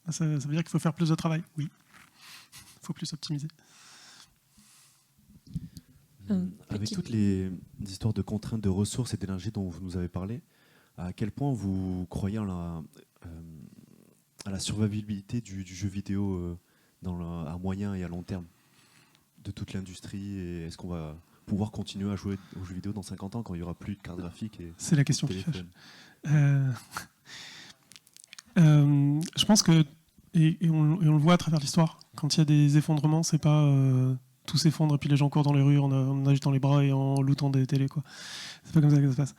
Ça veut dire qu'il faut faire plus de travail. Oui. Il faut plus optimiser. Avec toutes les histoires de contraintes de ressources et d'énergie dont vous nous avez parlé, à quel point vous croyez à la survivabilité du jeu vidéo à moyen et à long terme de toute l'industrie, et est-ce qu'on va pouvoir continuer à jouer aux jeux vidéo dans 50 ans quand il n'y aura plus de cartes graphiques et c'est la question qui fâche. Je pense que, et on le voit à travers l'histoire, quand il y a des effondrements, c'est pas tout s'effondre et puis les gens courent dans les rues en agitant les bras et en lootant des télés, quoi. C'est pas comme ça que ça se passe.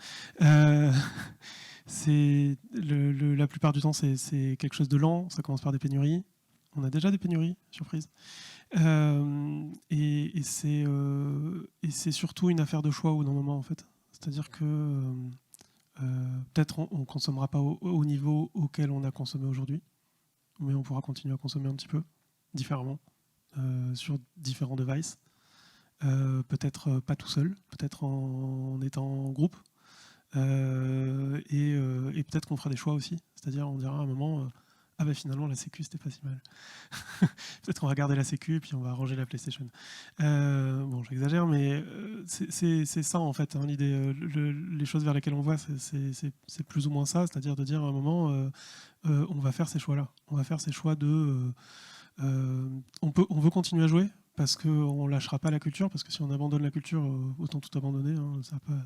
La plupart du temps, c'est quelque chose de lent, ça commence par des pénuries. On a déjà des pénuries, surprise. Et c'est surtout une affaire de choix au bout d'un moment, en fait. C'est-à-dire que peut-être on ne consommera pas au niveau auquel on a consommé aujourd'hui, mais on pourra continuer à consommer un petit peu, différemment, sur différents devices. Peut-être pas tout seul, peut-être en étant en groupe. Et peut-être qu'on fera des choix aussi. C'est-à-dire on dira à un moment... ah bah finalement la sécu c'était pas si mal. Peut-être qu'on va garder la sécu et puis on va ranger la PlayStation. Bon j'exagère mais c'est ça en fait hein, l'idée. Les choses vers lesquelles on voit c'est plus ou moins ça, c'est-à-dire de dire à un moment on va faire ces choix-là. On va faire ces choix de... on veut continuer à jouer parce qu'on ne lâchera pas la culture, parce que si on abandonne la culture autant tout abandonner, hein, ça n'a pas...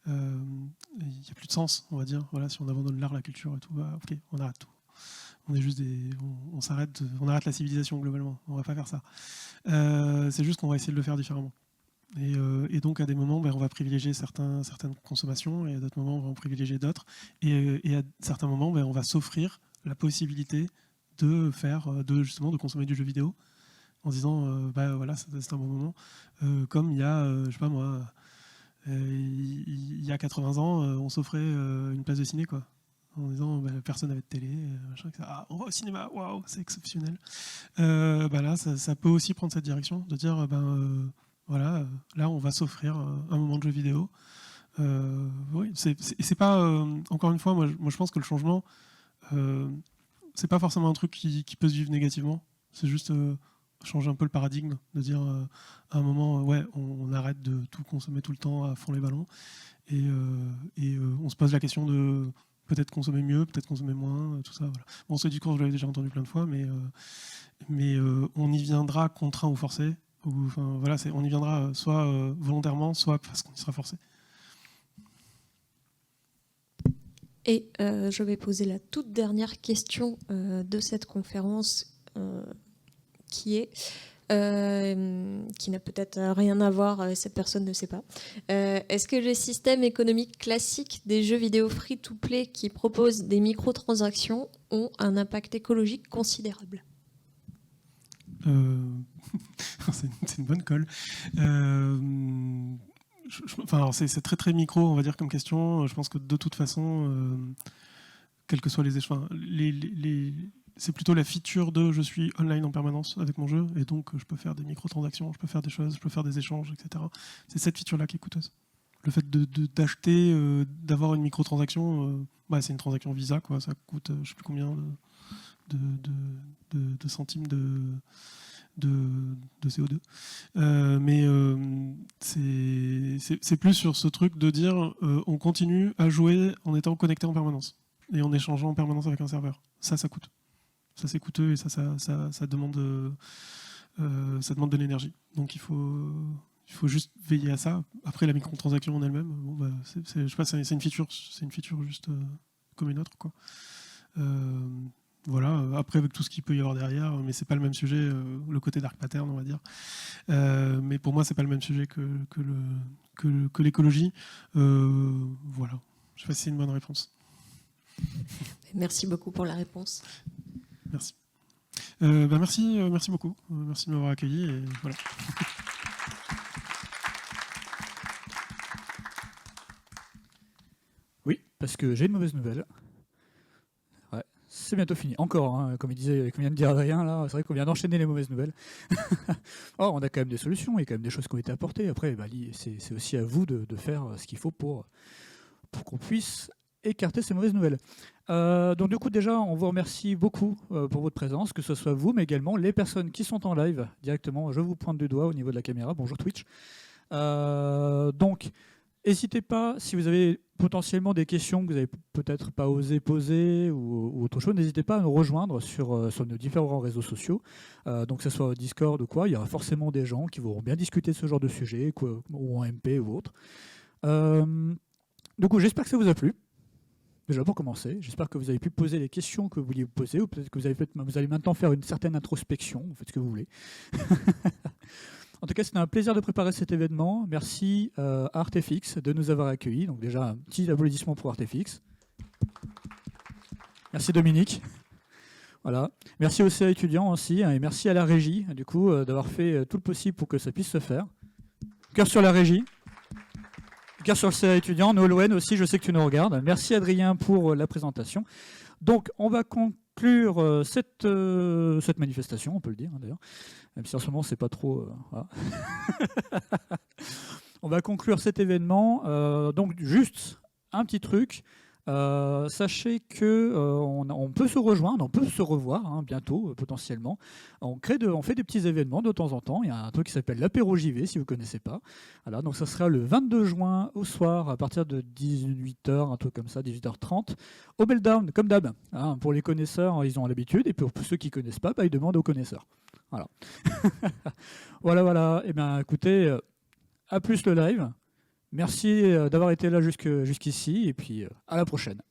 il n'y a plus de sens on va dire. Voilà, si on abandonne l'art, la culture et tout, bah, ok on arrête tout. On est juste on s'arrête, on arrête la civilisation globalement. On va pas faire ça. C'est juste qu'on va essayer de le faire différemment. Et donc à des moments, on va privilégier certaines consommations et à d'autres moments, on va en privilégier d'autres. Et à certains moments, on va s'offrir la possibilité de justement de consommer du jeu vidéo en disant, voilà, c'est un bon moment. Comme il y a, je sais pas moi, il y a 80 ans, on s'offrait une place de ciné quoi. En disant personne n'avait de télé, machin, on va au cinéma, waouh, c'est exceptionnel. Là, ça peut aussi prendre cette direction, de dire voilà, là on va s'offrir un moment de jeu vidéo. Oui, c'est pas encore une fois, moi je pense que le changement, c'est pas forcément un truc qui peut se vivre négativement. C'est juste changer un peu le paradigme, de dire à un moment, ouais, on arrête de tout consommer tout le temps à fond les ballons, et on se pose la question de peut-être consommer mieux, peut-être consommer moins, tout ça. Voilà. Bon, ce discours, je l'avais déjà entendu plein de fois, mais on y viendra contraint ou forcé. Voilà, on y viendra soit volontairement, soit parce qu'on y sera forcé. Et je vais poser la toute dernière question de cette conférence, qui n'a peut-être rien à voir, cette personne ne sait pas. Est-ce que les systèmes économiques classiques des jeux vidéo free-to-play qui proposent des microtransactions ont un impact écologique considérable ? C'est une bonne colle. C'est très très micro, on va dire, comme question. Je pense que de toute façon, quels que soient les échanges, c'est plutôt la feature de je suis online en permanence avec mon jeu et donc je peux faire des microtransactions, je peux faire des choses, je peux faire des échanges, etc. C'est cette feature-là qui est coûteuse. Le fait d'acheter, d'avoir une microtransaction, c'est une transaction Visa, quoi. Ça coûte je ne sais plus combien de centimes de CO2. Mais c'est plus sur ce truc de dire on continue à jouer en étant connecté en permanence et en échangeant en permanence avec un serveur. Ça coûte. Ça c'est coûteux et ça demande de l'énergie. Donc il faut juste veiller à ça. Après la microtransaction en elle-même, je sais pas, c'est une feature juste comme une autre, quoi. Voilà. Après avec tout ce qu'il peut y avoir derrière, mais c'est pas le même sujet. Le côté dark pattern, on va dire. Mais pour moi c'est pas le même sujet que l'écologie. Voilà. Je sais pas si c'est une bonne réponse. Merci beaucoup pour la réponse. Merci. Merci beaucoup. Merci de m'avoir accueilli. Et voilà. Oui, parce que j'ai une mauvaise nouvelle. Ouais, c'est bientôt fini. Encore, hein, comme vient de dire Adrien, là, c'est vrai qu'on vient d'enchaîner les mauvaises nouvelles. Or, on a quand même des solutions, il y a quand même des choses qui ont été apportées. Après, c'est aussi à vous de faire ce qu'il faut pour qu'on puisse écarter ces mauvaises nouvelles. Donc du coup déjà on vous remercie beaucoup pour votre présence, que ce soit vous mais également les personnes qui sont en live directement. Je vous pointe du doigt au niveau de la caméra. Bonjour Twitch. Donc n'hésitez pas, si vous avez potentiellement des questions que vous n'avez peut-être pas osé poser ou autre chose, n'hésitez pas à nous rejoindre sur nos différents réseaux sociaux, donc que ce soit au Discord ou quoi. Il y aura forcément des gens qui voudront bien discuter de ce genre de sujet, ou en MP ou autre. Du coup j'espère que ça vous a plu. Déjà pour commencer, j'espère que vous avez pu poser les questions que vous vouliez vous poser, ou peut-être que vous allez maintenant faire une certaine introspection, vous faites ce que vous voulez. En tout cas, c'était un plaisir de préparer cet événement. Merci à Artefix de nous avoir accueillis. Donc déjà, un petit applaudissement pour Artefix. Merci Dominique. Voilà. Merci aux CA étudiants aussi, et merci à la régie, du coup, d'avoir fait tout le possible pour que ça puisse se faire. Cœur sur la régie. Cœur sur le CA étudiant. Nolwenn aussi, je sais que tu nous regardes. Merci Adrien pour la présentation. Donc, on va conclure cette manifestation, on peut le dire d'ailleurs, même si en ce moment, c'est pas trop... voilà. On va conclure cet événement. Donc, juste un petit truc. Sachez que on peut se rejoindre, on peut se revoir bientôt potentiellement. On fait des petits événements de temps en temps. Il y a un truc qui s'appelle l'apéro JV si vous ne connaissez pas. Voilà, donc ça sera le 22 juin au soir à partir de 18h, un truc comme ça, 18h30 au Meltdown comme d'hab. Hein, pour les connaisseurs, ils ont l'habitude, et pour ceux qui ne connaissent pas, ils demandent aux connaisseurs. Voilà. voilà. Et bien écoutez, à plus le live. Merci d'avoir été là jusqu'ici, et puis à la prochaine.